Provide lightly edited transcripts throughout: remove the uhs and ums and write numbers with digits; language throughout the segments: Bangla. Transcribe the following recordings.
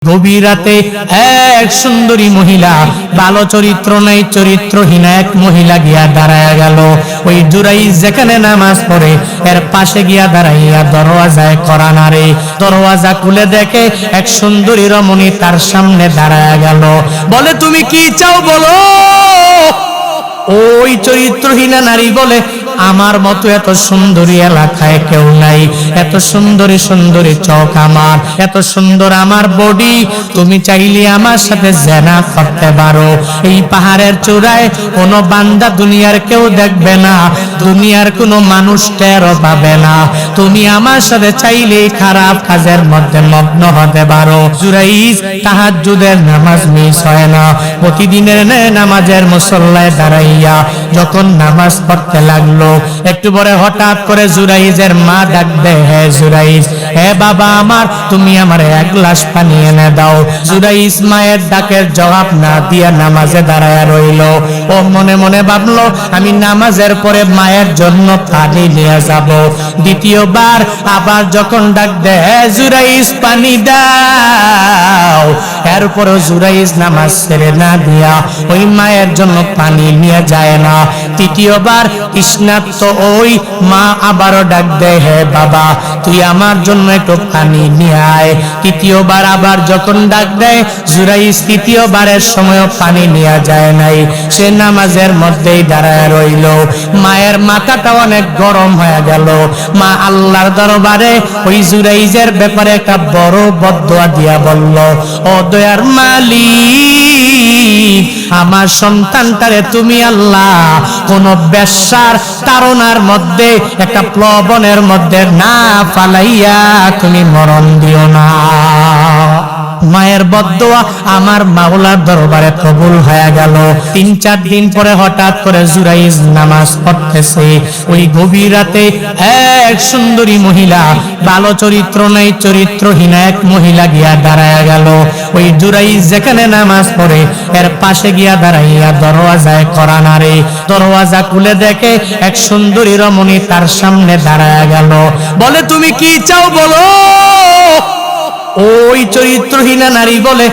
গভীর রাতে এক সুন্দরী মহিলা, ভালো চরিত্র নাই, চরিত্রহীন এক মহিলা গিয়া দাঁড়ায়া গেল। ওই জুরাইজ যেখানে নামাজ পড়ে এর পাশে গিয়া দাঁড়াইয়া দরওয়াজায় কড়া নাড়ে। দরওয়াজা খুলে দেখে এক সুন্দরী রমণী তার সামনে দাঁড়ায়া গেল। বলে, তুমি কি চাও বলো? ওই চরিত্রহীনা নারী বলে, আমার মতো এত সুন্দরী এলাকায় কেউ নাই, এত সুন্দরী সুন্দরী চোখ আমার, এত সুন্দর আমার বডি, তুমি চাইলে আমার সাথে জেনা করতে পারো। এই পাহাড়ের চূড়ায় কোনো বান্দা দুনিয়ার কেউ দেখবে না, দুনিয়ার কোনো মানুষ টেরও পাবে না, তুমি আমার সাথে চাইলেই খারাপ কাজের মধ্যে মগ্ন হতে পারো। জুরাইজ তাহাজ্জুদের নামাজ মিস হয় না, প্রতিদিনের নামাজের মুসল্লায় দাঁড়াইয়া যখন নামাজ পড়তে লাগলো, একটু পরে হঠাৎ করে জুরাইজের মা ডাক দেয়, হে জুরাইজ, হে বাবা আমার, তুমি আমার এক গ্লাস পানি এনে দাও। জুরাইজ মায়ের ডাকের জবাব না দিয়া নামাজে দাঁড়ায় রইল। ও মনে মনে ভাবলো, আমি নামাজের পরে মায়ের জন্য পানি নিয়ে যাব। দ্বিতীয়বার আবার যখন ডাক দেয়, হে জুরাইজ পানি দাও, এরপরও জুরাইজ নামাজ ছেড়ে না দিয়া ওই মায়ের জন্য পানি নিয়ে যায় না। তৃতীয়বার তৃষ্ণার্ত ওই মা আবারও ডাক দেয়, হে বাবা, তুই আমার জন্য একটু পানি নিয়ে আয়। তৃতীয়বার আবার যখন ডাক দেয়, জুরাইজ তৃতীয়বারের সময়ও পানি নিয়ে যায় নাই, সে নামাজের মধ্যেই দাঁড়ায় রইল। মায়ের মাথাটা অনেক গরম হয়ে গেল। মা আল্লাহর দরবারে ওই জুরাইজের ব্যাপারে একটা বড় বদদোয়া দিয়া বলল, ও দয়ার মালিক, আমার সন্তানটারে তুমি আল্লাহ কোন বেশ্যার তাড়নার মধ্যে, একটা প্লবনের মধ্যে না ফালাইয়া তুমি মরণ দিও না। মায়ের বদদোয়া আমার মাওলার দরবারে কবুল হয়ে গেল। 3-4 দিন পরে হঠাৎ করে জুরাইজ নামাজ পড়তেছে। ওই গভীর রাতে এক সুন্দরী মহিলা, ভালো চরিত্র নাই, চরিত্রহীন এক মহিলা গিয়া দাঁড়ায়া গেল। ওই জুরাইজ যেখানে নামাজ পড়ে এর পাশে গিয়া দাঁড়াইয়া দরওয়াজায় কড়া নাড়ে। দরওয়াজা খুলে দেখে এক সুন্দরী রমণী তার সামনে দাঁড়ায়া গেল। বলে, তুমি কি চাও বলো? ওই চরিত্রহীনা নারী বলে,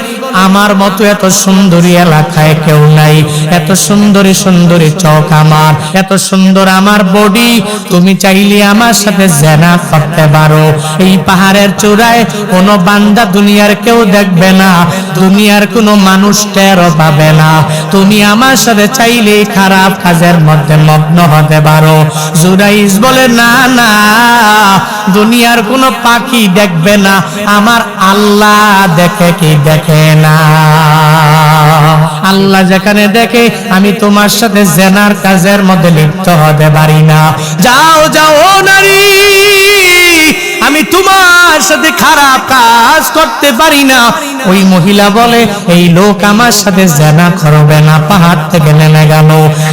আমার মতো এত সুন্দরী এলাকায় কেউ নাই, এত সুন্দরী সুন্দরী চোখ আমার, এত সুন্দর আমার বডি, তুমি চাইলে আমার সাথে জেনা করতে পারো। এই পাহাড়ের চূড়ায় কোনো বান্দা দুনিয়ার কেউ দেখবে না, দুনিয়ার কোনো মানুষ টেরও পাবে না, তুমি আমার সাথে চাইলেই খারাপ কাজের মধ্যে মগ্ন হতে পারো। জুরাইজ বলে, না না, দুনিয়ার কোনো পাখি দেখবে না, আমার আল্লাহ দেখে কি দেখে না? আল্লাহ যেখানে দেখে, আমি তোমার সাথে জেনার কাজের মধ্যে লিপ্ত হতে পারি না। যাও যাও নারী, আমি তোমার সাথে খারাপ কাজ করতে পারি না। ওই মহিলা বলে, এই লোক আমার সাথে জেনা করবে না। পাহাড় থেকে নেমে গেল।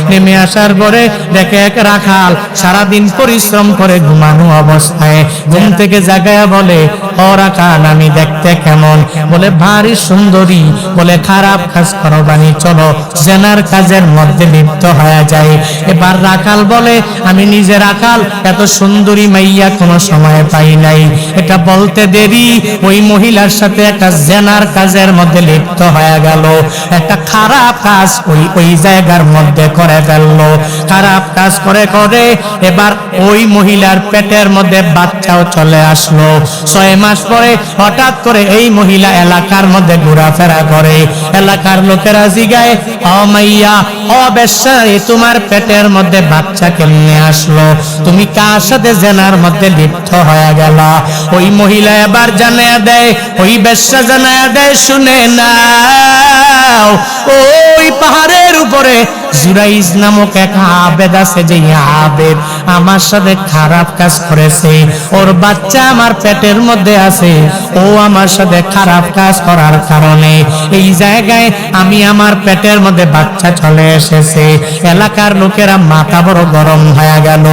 নেমে আসার পরে দেখে এক রাখাল সারাদিন পরিশ্রম করে ঘুমানো অবস্থায় ঘুম থেকে জাগায়া বলে, ও রাখাল, আমি দেখতে কেমন? বলে, ভারী সুন্দরী। বলে, খারাপ কাজ করবানি, চলো জেনার কাজের মধ্যে লিপ্ত হয়ে যায়। এবার রাখাল বলে, আমি নিজে রাখাল, এত সুন্দরী মাইয়া কোনো সময় পাই নাই। এটা বলতে দেরি, ওই মহিলার সাথে একটা জেনার কাজের মধ্যে লিপ্ত হয়ে গেল। একটা খারাপ কাজ ওই জায়গার মধ্যে করে ফেললো। খারাপ কাজ করে করে এবার ওই মহিলার পেটের মধ্যে বাচ্চাও চলে আসলো। 6 মাস পরে হঠাৎ করে এই মহিলা এলাকার মধ্যে ঘোরাফেরা করে। এলাকার লোকেরা জিগায়, ও মাইয়া, ও বেশ্যা, তোমার পেটের মধ্যে বাচ্চা কেমনে আসলো? তুমি কার সাথে জেনার মধ্যে লিপ্ত হয়ে গেল? ওই মহিলা এবার জানায়া দেয়, ওই বেশ্যা জানায়া দেয়, শুনে নাও, ওই পাহাড়ের উপরে জুরাইজ নামক এক আবেদ আছে, যে আবেদ আমার সাথে খারাপ কাজ করেছে, ওর বাচ্চা আমার পেটের মধ্যে আছে। ও আমার সাথে খারাপ কাজ করার কারণে এই জায়গায় আমি আমার পেটের মধ্যে বাচ্চা চলে এসেছে। এলাকার লোকেরা মাথা বড় গরম হয়ে গেল।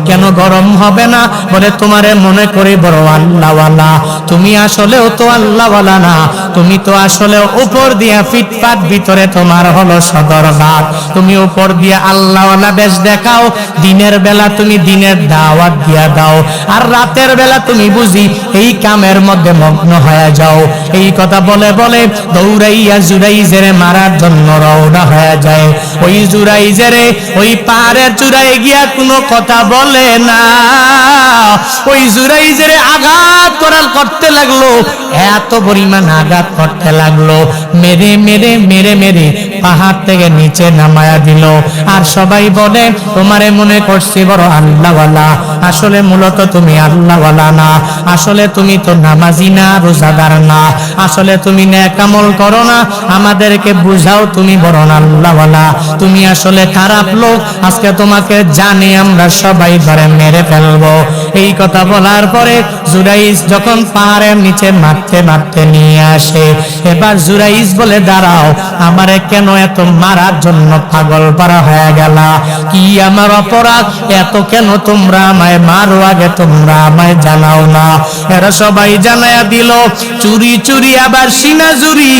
কেন গরম হবে না? বলে, তোমারে মনে করি বড় আল্লাহওয়ালা, তুমি আসলেও তো আল্লাহওয়ালা না, তুমি তো আসলে উপর দিয়া ফিটফাট, ভিতরে তোমার হলো সদরঘাট। তুমি উপর দিয়া আল্লাহওয়ালা বেশ দেখাও, দিনের বেলা তুমি দিনের দাওয়াত দিয়া দাও, আর রাতের বেলা তুমি বুঝি এই কামের মধ্যে মগ্ন হয়ে যাও। এই কথা বলে বলে দৌড়াইয়া জুরাইজের মারার জন্য রওনা হয়ে যায়। ওই জুরাইজের ওই পাহাড়ের চূড়ায় গিয়া কোনো কথা বলে না, ওই জুরাইজের আঘাত করতে লাগলো, এত পরিমাণ আঘাত করতে লাগলো, মেরে মেরে মেরে মেরে পাহাড় থেকে নিচে নামায়া দিল। আর সবাই বলে তোমারে মনে করছি বড় আল্লাহওয়ালা, আসলে মূলত তুমি আল্লাহওয়ালা না, আসলে তুমি তো নামাজি না, রোজাদার না, আসলে তুমি নেক আমল করো না, আমাদেরকে বুঝাও তুমি বড় আল্লাহওয়ালা, তুমি আসলে খারাপ লোক, আজকে তোমাকে জানি আমরা সবাই ধরে মেরে ফেলবো। এই কথা বলার পরে জুরাইজ যখন পাহাড়ের নিচে মারতে মারতে নিয়ে আসে, এবার জুরাইজ বলে দাঁড়াও, আমারে কেন এত মারার জন্য পাগল পারা হয়ে গেল? কি আমার অপরাধ, এত কেন তোমরা আমায় মারো, আগে তোমরা আমায় জানাও না? এরা সবাই জানায়া দিল, চুরি চুরি আবার সিনা চুরি,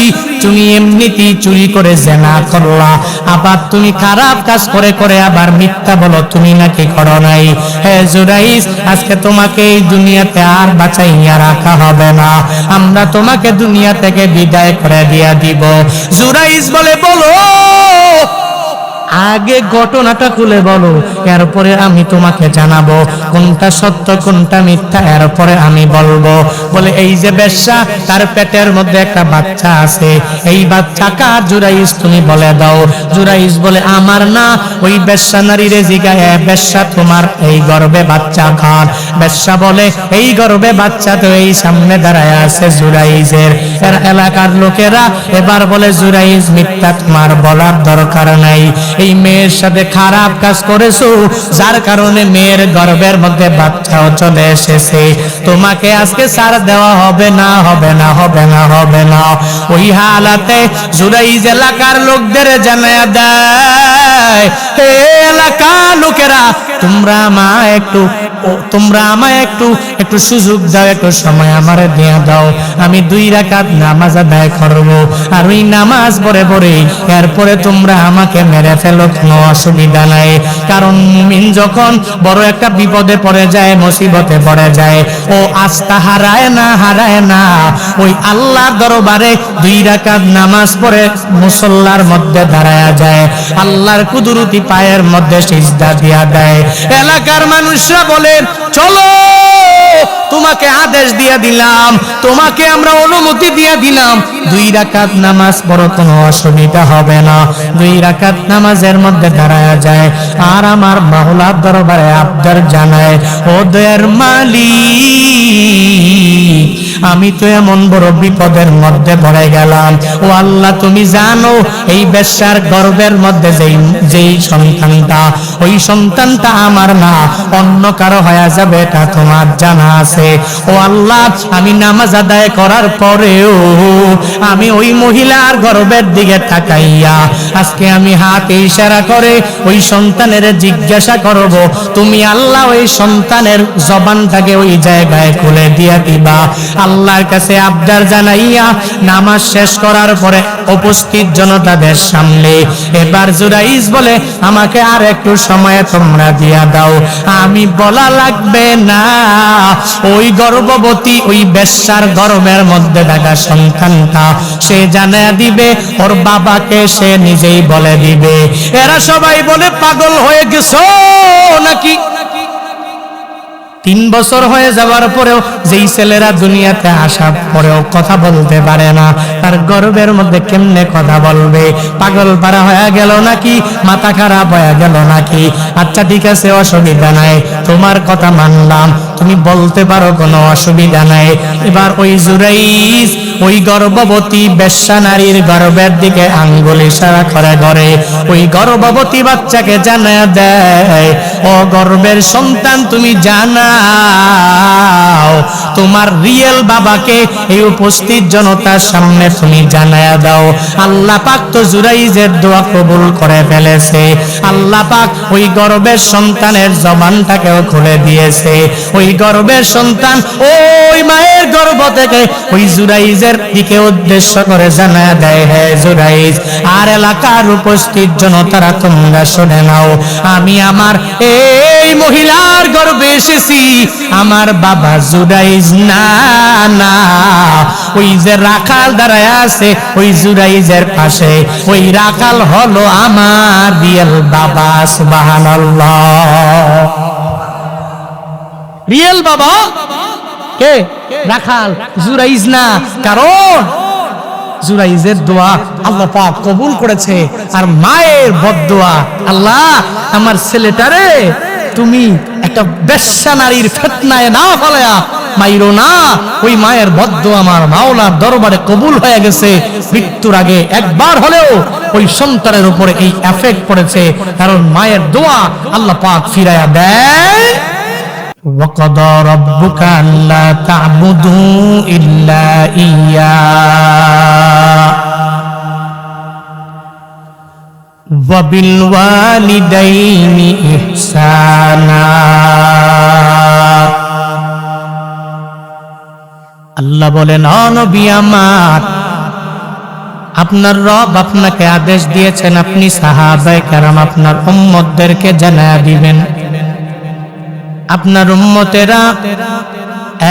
তুমি এমনিতেই চুরি করে জেনা করলা, আবার তুমি খারাপ কাজ করে করে আবার মিথ্যা বলো তুমি নাকি করো নাই। হে জুরাইজ, আজকে তোমাকে এই দুনিয়াতে আর বাঁচাইয়া রাখা হবে না, আমরা তোমাকে দুনিয়া থেকে বিদায় করে দিয়া দিব। জুরাইজ বলে বলো আগে ঘটনাটা খুলে বলো, এরপরে আমি তোমাকে জানাবো কোনটা সত্য কোনটা মিথ্যা, এরপরে আমি বলবো। বলে এই যে বেশ্যা, তার পেটের মধ্যে একটা বাচ্চা আছে, এই বাচ্চা কার? জুরাইজ তুমি বলে দাও। জুরাইজ বলে আমার না, ওই বেশ্যা নারীরে জিগায়, বেশ্যা তোমার এই গর্ভে বাচ্চা কার? বেশ্যা বলে এই গর্ভে বাচ্চা তো এই সামনে দাঁড়ায় আছে জুরাইজের। এর এলাকার লোকেরা এবার বলে জুরাইজ মিথ্যা তোমার বলার দরকার নাই, এই মেয়ের সাথে খারাপ কাজ করেছো, যার কারণে মেয়ের গর্ভের মধ্যে বাচ্চাও চলে এসেছে, তোমাকে আজকে ছাড় দেওয়া হবে না, হবে না, হবে না, হবে না। ওই হালাতে জুরাইজ এলাকার লোকদের জানায়া দেয়, হে এলাকার লোকেরা, তোমরা আমায় একটু সুযোগ দাও, একটু সময় আমারে দিয়ে দাও, আমি 2 রাকাত নামাজ আদায় করব, আর ওই নামাজ পড়ে পড়ে এরপরে তোমরা আমাকে মেরে ফেলো, কোনো অসুবিধা নাই। কারণ মুমিন যখন বড় একটা বিপদে পড়ে যায়, মুসিবতে পড়ে যায়, ও আস্থা হারায় না, ওই আল্লাহর দরবারে 2 রাকাত নামাজ পড়ে মুসল্লার মধ্যে দাঁড়ায়া যায়, আল্লাহর কুদরতি পায়ের মধ্যে সিজদা দিয়া দেয়। এলাকার মানুষরা বলে চলো, তোমাকে আদেশ দিয়ে দিলাম, তোমাকে আমরা অনুমতি দিয়ে দিলাম, 2 রাকাত নামাজ পড়ো, কোনো অসুবিধা হবে না। 2 রাকাত নামাজের মধ্যে দাঁড়ায়া যায়, আর আমার মাওলার দরবারে আবদার জানায়, ও দয়ার মালিক, আমি তো এমন বড় বিপদের মধ্যে পড়ে গেলাম, ও আল্লাহ তুমি জানো এই বেশ্যার গর্ভের মধ্যে যেই সন্তানটা, ওই সন্তানটা আমার না, অন্য কারো হয়ে যাবে, এটা তোমার জানা আছে। ও আল্লাহ, আমি নামাজ আদায় করার পরেও আমি ওই মহিলার গর্ভের দিকে তাকাইয়া আজকে আমি হাতে ইশারা করে ওই সন্তানের জিজ্ঞাসা করব, তুমি আল্লাহ ওই সন্তানের জবানটাকে ওই জায়গায় খুলে দিয়া দিবা। আল্লাহর কাছে আবদার জানাইয়া নামাজ শেষ করার পরে উপস্থিত জনতাদের সামনে এবার জুরাইজ বলে, আমাকে আর একটু সময় তোমরা দিয়া দাও, আমি বলা লাগবে না, ওই গর্ভবতী ওই বেশ্যার গর্ভের মধ্যে থাকা সন্তানটা সে জানা দিবে, ওর বাবাকে সে নিজেই বলে দিবে। এরা সবাই বলে পাগল হয়ে গেছো নাকি? 3 বছর হয়ে যাওয়ার পরেও যেই ছেলেরা দুনিয়াতে আসার পরেও কথা বলতে পারে না, তার গর্ভের মধ্যে কেমনে কথা বলবে? পাগল পারা হয়ে গেল নাকি? মাথা খারাপ হয়ে গেল নাকি? আচ্ছা ঠিক আছে, অসুবিধা নাই, তোমার কথা মানলাম, তুমি বলতে পারো, কোনো অসুবিধা নাই। এবার ওই জুরাইজ ওই গর্ভবতী বেশ্যা নারীর গর্ভের দিকে আঙ্গুল ইশারা করে ওই গর্ভবতী বাচ্চাকে জানা দেয়, ও গর্ভের সন্তান তুমি জানাও তোমার রিয়েল বাবাকে এই উপস্থিত জনতার সামনে তুমি জানায়া দাও। আল্লাহ পাক তো জুরাইজের দোয়া কবুল করে ফেলেছে। আল্লাহ পাক ওই গর্ভের সন্তানের জবানটাকেও খুলে দিয়েছে। ওই গর্ভের সন্তান ওই মায়ের গর্ভ থেকে ওই জুরাইজের দিকে উদ্দেশ্য করে জানায়া দেয়, হে জুরাইজ আর এলাকার উপস্থিত জনতারা তোমরা শুনে নাও, আমি আমার এই মহিলার গর্ভে এসেছি, আমার বাবা জুরাইজ না, না ওই যে রাখাল দাঁড়ায় আছে ওই জুরাইজের পাশে, ওই রাখাল হলো আমার রিয়েল বাবা। সুবহানাল্লাহ। রিয়েল বাবা কে? রাখাল, জুরাইজ না। কারণ জুরাইজের দোয়া আল্লাহ পাক কবুল করেছে, আর মায়ের বদদোয়া, আল্লাহ আমার ছেলেটারে তুমি একটা বেশ্যা নারীর ফিতনায় না ফেলায়া মাইরো না। ওই মায়ের বদদোয়া আমার মাওলার দরবারে কবুল হয়ে গেছে। মৃত্যুর আগে একবার হলেও ওই সন্তানের উপরে এই এফেক্ট পড়েছে, কারণ মায়ের দোয়া আল্লাহ পাক ফিরায়া দেয়। وَقَضَى رَبُّكَ أَلَّا تَعْبُدُوا إِلَّا إِيَّاهُ وَبِالْوَالِدَيْنِ إِحْسَانًا। আল্লাহ বলেন, ও নবী আমার, আপনার রব আপনাকে আদেশ দিয়েছেন আপনি সাহাবায়ে কেরাম আপনার উম্মতদেরকে জানায়া দিবেন, আপনার উম্মতেরা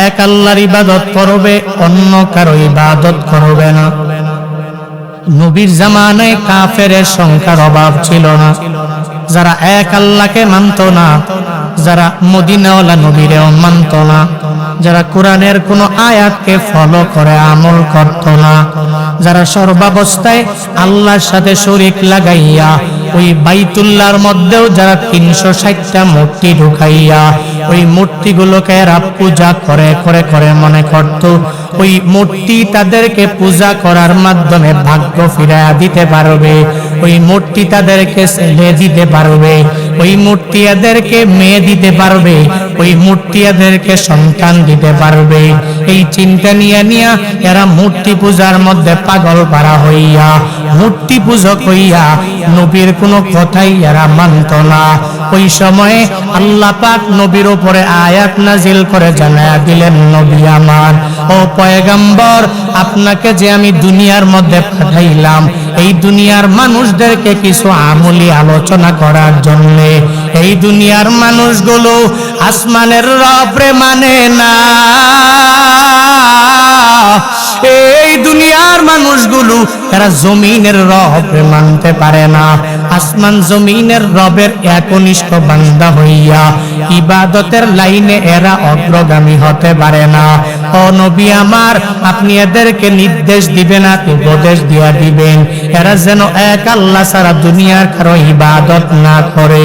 এক আল্লাহর ইবাদত করবে, অন্য কারো ইবাদত করবে না। নবীর জামানায় কাফেরের সংখ্যার অভাব ছিল না, যারা এক আল্লাহকে মানত না, যারা মদিনাওয়ালা নবীরেও মানত না, যারা কোরআনের কোন আয়াতকে ফলো করে আমল করত না, যারা সর্বাবস্থায় আল্লাহর সাথে শরীক লাগাইয়া ওই বাইতুল্লাহর মধ্যেও যারা 360টা মূর্তি ঢুকাইয়া ওই মূর্তিগুলোকে এরা পূজা করে করে করে মনে করত ওই মূর্তি তাদেরকে পূজা করার মাধ্যমে ভাগ্য ফিরাইয়া দিতে পারবে, ওই মূর্তি তাদেরকে ছেলে দিতে পারবে, ওই মূর্তি এদেরকে মেয়ে দিতে পারবে, ওই মূর্তি এদেরকে সন্তান দিতে পারবে। এই চিন্তা নিয়ে এরা মূর্তি পূজার মধ্যে পাগল পারা হইয়া মূর্তি পূজক হইয়া নবীর কোনো কথাই এরা মানত না। ওই সময়ে আল্লাহ পাক নবীর উপরে আয়াত নাজিল করে জানায়া দিলেন, নবী আমার, ও পয়গম্বর, আপনাকে যে আমি দুনিয়ার মধ্যে পাঠাইলাম এই দুনিয়ার মানুষদেরকে কিছু আমলি আলোচনা করার জন্য। এই দুনিয়ার মানুষগুলো আসমানের রবরে মানে না, এই দুনিয়ার মানুষগুলো এরা জমিনের রবরে মানতে পারে না। আসমান জমিনের রবের একনিষ্ঠ বান্দা হইয়া ইবাদতের লাইনে এরা অগ্রগামী হতে পারে না। ও নবী আমার, আপনি এদেরকে নির্দেশ দিবেন, উপদেশ দিয়া দিবেন, এরা যেন এক আল্লাহ ছাড়া দুনিয়ার কারো ইবাদত না করে।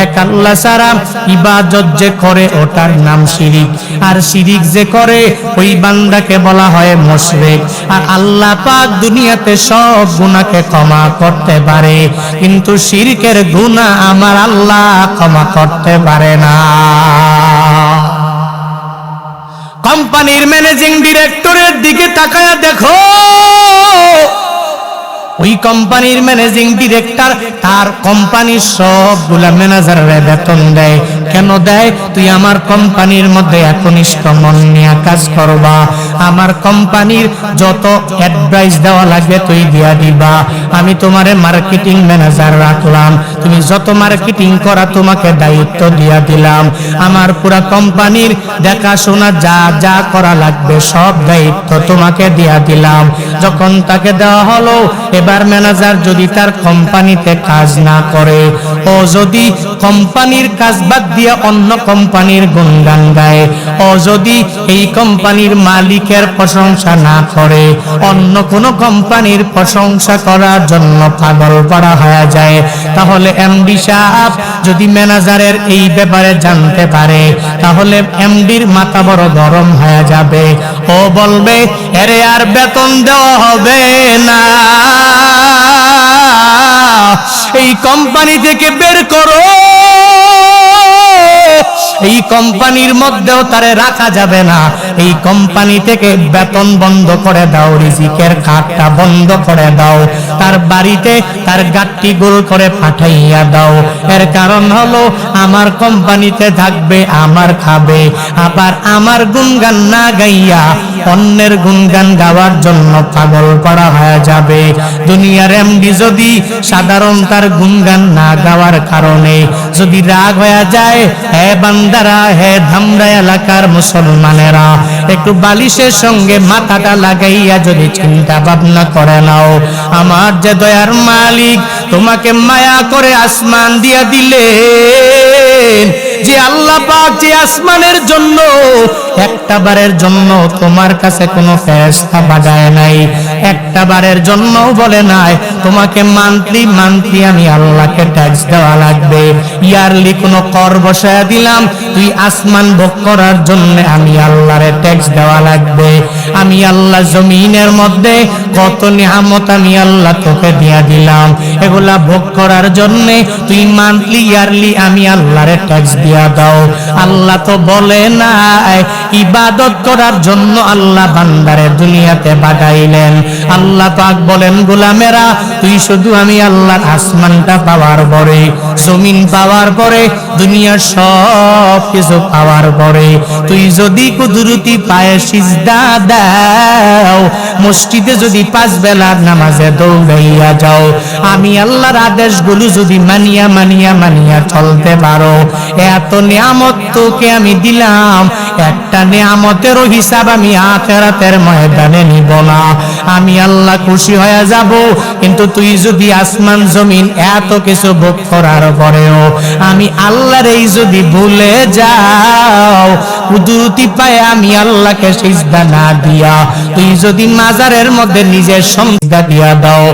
এক আল্লাহ ছাড়া ইবাদত যে করে ওটার নাম শিরিক, আর শিরিক যে করে ওই বান্দাকে বলা হয় মুশরিক। আর আল্লাহ পাক দুনিয়াতে সব গুনাহকে ক্ষমা করতে পারে, কিন্তু শিরকের গুনাহ আমার আল্লাহ ক্ষমা করতে পারে না। কোম্পানির ম্যানেজিং ডিরেক্টরের দিকে তাকায়া দেখো, ওই কোম্পানির ম্যানেজিং ডিরেক্টর তার কোম্পানির সবগুলা ম্যানেজাররে বেতন দেয়। কেন দেয়? তুই আমার কোম্পানির মধ্যে একনিষ্ঠ মন নিয়ে কাজ করবা, আমার কোম্পানির যত অ্যাডভাইস দেওয়া লাগবে তুই দিয়া দিবা, আমি তোমারে মার্কেটিং ম্যানেজার রাখলাম, তুমি যত মার্কেটিং করা তোমাকে দায়িত্ব দিয়া দিলাম, আমার পুরা কোম্পানির দেখাশোনা যা যা করা লাগবে সব দায়িত্ব তোমাকে দিয়া দিলাম। যখন তাকে দেওয়া হলো, এবার ম্যানেজার যদি তার কোম্পানিতে কাজ না করে, ও যদি কোম্পানির কাজ বাদ দিয়ে অন্য কোম্পানির গুণগান গায়, ও যদি এই কোম্পানির মালিকের প্রশংসা না করে, অন্য কোন কোম্পানির প্রশংসা করার জন্য পাগল করা হয়ে যায়, তাহলে এমডি সাহেব যদি ম্যানেজারের এই ব্যাপারে জানতে পারে, তাহলে এমডির মাথা বড় গরম হয়ে যাবে। ও বলবে, এরে আর বেতন দেওয়া হবে না, এই কোম্পানি থেকে বের করো, এই কোম্পানির মধ্যেও তারে রাখা যাবে না। এই কোম্পানি থেকে বেতন বন্ধ করে দাও, রিজিকের খাতটা বন্ধ করে দাও, তার বাড়িতে তার গাট্টি গোল করে পাঠাইয়া দাও। এর কারণ হলো আমার কোম্পানিতে থাকবে, আমার খাবে, আবার আমার গুণগান না গাইয়া অন্যের গুণগান গাওয়ার জন্য পাগল করা হয়ে যাবে। দুনিয়ার এমডি যদি সাধারণ তার গুণগান না গাওয়ার কারণে যদি রাগ হয়ে যায়, হে বান্দারা, হে ধামরা এলাকার মুসলমানেরা, একটু বালিশের সঙ্গে মাথাটা লাগাইয়া যদি চিন্তা ভাবনা করে নাও, আমার যে দয়ার মালিক তোমাকে মায়া করে আসমান দিয়া দিলেন, যে আল্লাহ পাক যে আসমানের জন্য একটা বারের জন্য তোমার কাছে কোনো ফেরেশতা পাঠায় নাই, একটা বারের জন্য বলে নাই তোমাকে মান্থলি আমি আল্লাহকে ট্যাক্স দেওয়া লাগবে, ইয়ারলি কোনো কর বসায় দিলাম, তুই আসমান ভোগ করার জন্য আমি আল্লাহরে ট্যাক্স দেওয়া লাগবে। আমি আল্লাহ জমিনের মধ্যে কত নিয়ামত আমি আল্লাহ তোকে দিয়া দিলাম, এগুলা ভোগ করার জন্য তুই মান্থলি ইয়ারলি আমি আল্লাহরে ট্যাক্স দিয়া দাও। আল্লাহ তো বলে না ইবাদত করার জন্য আল্লাহ বান্দারে দুনিয়াতে পাঠাইলেন। আল্লাহ পাক বলেন, গোলামেরা তুই শুধু আমি আল্লাহর আসমানটা পাওয়ার পরে, জমিন পাওয়ার পরে, দুনিয়ার সব কিছু পাওয়ার পরে তুই যদি কুদরতি পায়ে সিজদা দাও, মসজিদে যদি 5 বেলার নামাজে দৌড়াইয়া যাও, আমি আল্লাহর আদেশগুলো যদি মানিয়া চলতে পারো, এত নিয়ামত তোকে আমি দিলাম, একটা নিয়ামতেরও হিসাব আমি আখিরাতের ময়দানে নিব না, আমি আল্লাহ খুশি হয়ে যাব। কিন্তু তুই যদি আসমান জমিন এত কিছু ভোগ করার পরেও আমি আল্লাহর এই যদি ভুলে যাও, কুদরতি পায়ে আমি আল্লাহকে সিজদা না দিয়া তুই যদি মাজারের মধ্যে নিজের সিজদা দিয়া দাও,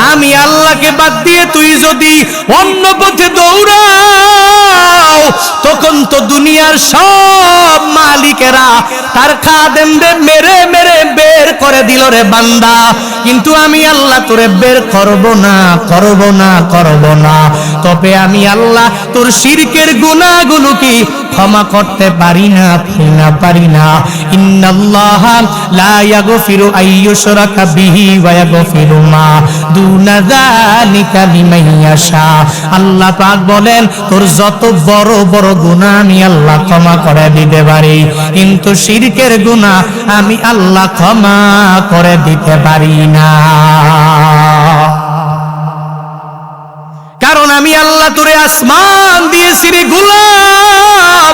আমি আল্লাহকে বাদ দিয়ে তুই যদি অন্য পথে দৌড়াও, তখন তো দুনিয়ার সব মালিকেরা তার খাদেমদের মেরে মেরে বের করে দিল রে বান্দা, কিন্তু আমি আল্লাহ তোরে বের করব না। তবে আমি আল্লাহ তোর শিরকের গুনাহগুলো কি ক্ষমা করতে পারি না। ইন্নাল্লাহা লা ইয়াগফিরু আইয়ুশরাকা বিহি ওয়া ইয়াগফিরু মা দুনা যালিকা লিমান ইয়াশা। আল্লাহ পাক বলেন, তোর যত বড় বড় গুনাহ আমি আল্লাহ ক্ষমা করে দিতে পারি, কিন্তু শিরকের গুনাহ আমি আল্লাহ ক্ষমা করে দিতে পারি না। কারণ আমি আল্লাহ তোরে আসমান দিয়েছি রে গোলাম,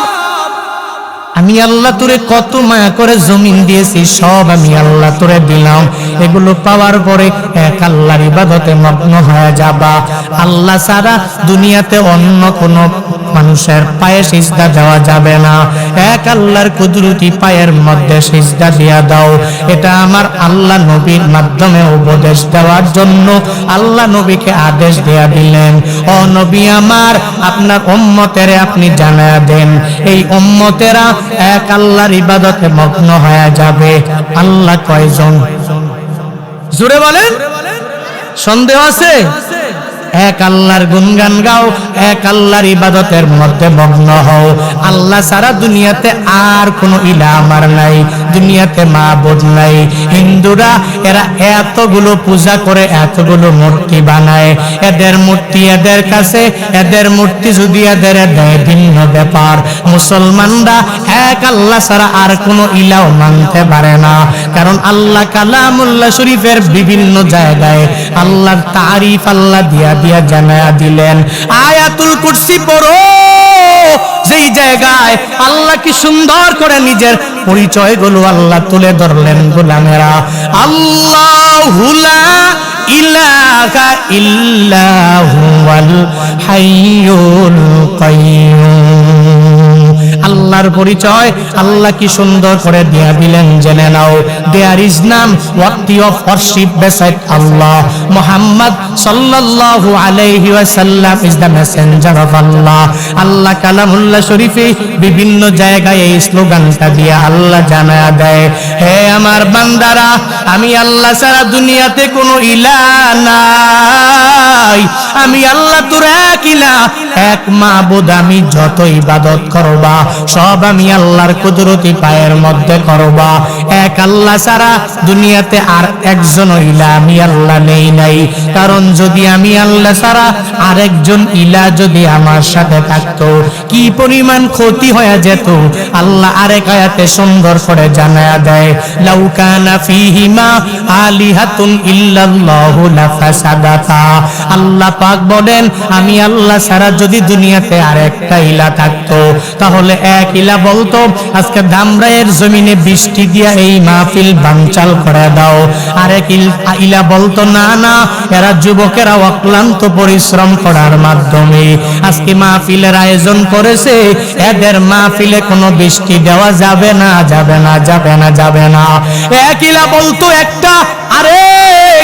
আমি আল্লাহ তোরে কত মায়া করে জমিন দিয়েছি, সব আমি আল্লাহ তোরে দিলাম। এগুলো পাওয়ার পরে এক আল্লাহর ইবাদতে মগ্ন হয়ে যাবা। আল্লাহ ছাড়া দুনিয়াতে অন্য কোনো মানুষের পায়ে সিজদা দেওয়া যাবে না। এক আল্লাহর কুদরতি পায়ের মধ্যে সিজদা দিয়া দাও। এটা আমার আল্লাহ নবীর মাধ্যমে উপদেশ দেওয়ার জন্য আল্লাহ নবীকে আদেশ দেয়া দিলেন, ও নবী আমার, আপনার উম্মতেরে আপনি জানায়া দেন, এই উম্মতেরা এক আল্লাহর ইবাদতে মগ্ন হয়ে যাবে। আল্লাহ কয়জন? জোরে বলেন, সন্দেহ আছে? এক আল্লাহর গুণগান গাও, এক আল্লাহর ইবাদতের মধ্যে মগ্ন হও। আল্লাহ সারা দুনিয়াতে আর কোনো ইলাহ আমার নাই, দুনিয়াতে মাবুদ নাই। হিন্দুরা এরা এতগুলো পূজা করে, এতগুলো মূর্তি বানায়, এদের মূর্তি এদের কাছে, এদের মূর্তি যদি এদের দেয় ভিন্ন ব্যাপার। মুসলমানরা এক আল্লাহ ছাড়া আর কোনো ইলাহ মানতে পারে না, কারণ আল্লাহ কালামুল্লাহ শরীফের বিভিন্ন জায়গায় আল্লাহর তারিফ আল্লাহ দিয়া জানায়া দিলেন। আয়াতুল কুরসি পড়ো, যেই জায়গায় আল্লাহ কি সুন্দর করে নিজের পরিচয়গুলো আল্লাহ তুলে ধরলেন। গোলামেরা, আল্লাহু লা ইলাহা ইল্লা হুয়াল হাইয়ুল কাইয়্যুম। আল্লাহর পরিচয় আল্লাহ কি সুন্দর করে দিয়া দিলেন, জেনে নাও। দেয়ার ইজ নাম ওয়ার্থি অফ ওয়ারশিপ beside আল্লাহ। মুহাম্মদ সাল্লাল্লাহু আলাইহি ওয়াসাল্লাম ইজ দ্য মেসেঞ্জার অফ আল্লাহ। আল্লাহ কালামুল্লাহ শরীফে বিভিন্ন জায়গায় এই স্লোগানটা দিয়ে আল্লাহ জানায়া দেয়, হে আমার বান্দারা, আমি আল্লাহ ছাড়া দুনিয়াতে কোনো ইলাহ নাই, আমি আল্লাহ তোর এক ইলাহ, এক মাবুদ। আমি যত ইবাদত করবা সব আমি আল্লাহর কুদরতি পায়ের মধ্যে করবা। এক আল্লাহ ছাড়া দুনিয়াতে আর একজন ইলা আমি আল্লাহ নেই নাই। কারণ যদি আমি আল্লাহ ছাড়া আরেকজন ইলা যদি আমার সাথে থাকতো কি পরিমাণ ক্ষতি হয়ে যেত। আল্লাহ আরেক আয়াতে সুন্দর করে জানায়া দেয়, লাউ কানা ফীহিমা আলিহাতুন ইল্লাল্লাহু লাফাসাদাতা। আল্লাহ পাক বলেন আমি আল্লাহ ছাড়া যদি দুনিয়াতে আরেকটা ইলা থাকতো তাহলে এক ইলা বলতো আজকে ধামরাইয়ের জমিনে বৃষ্টি দিয়া এই মাহফিল বানচাল করে দাও। আরেক ইলা বলতো না না, এরা যুবকেরা অক্লান্ত পরিশ্রম করার মাধ্যমে আজকে মাহফিলের আয়োজন করেছে, এদের মাহফিলে কোনো বৃষ্টি দেওয়া যাবে না, যাবে না, যাবে না, যাবে না। এক ইলা বলতো একটা, আরে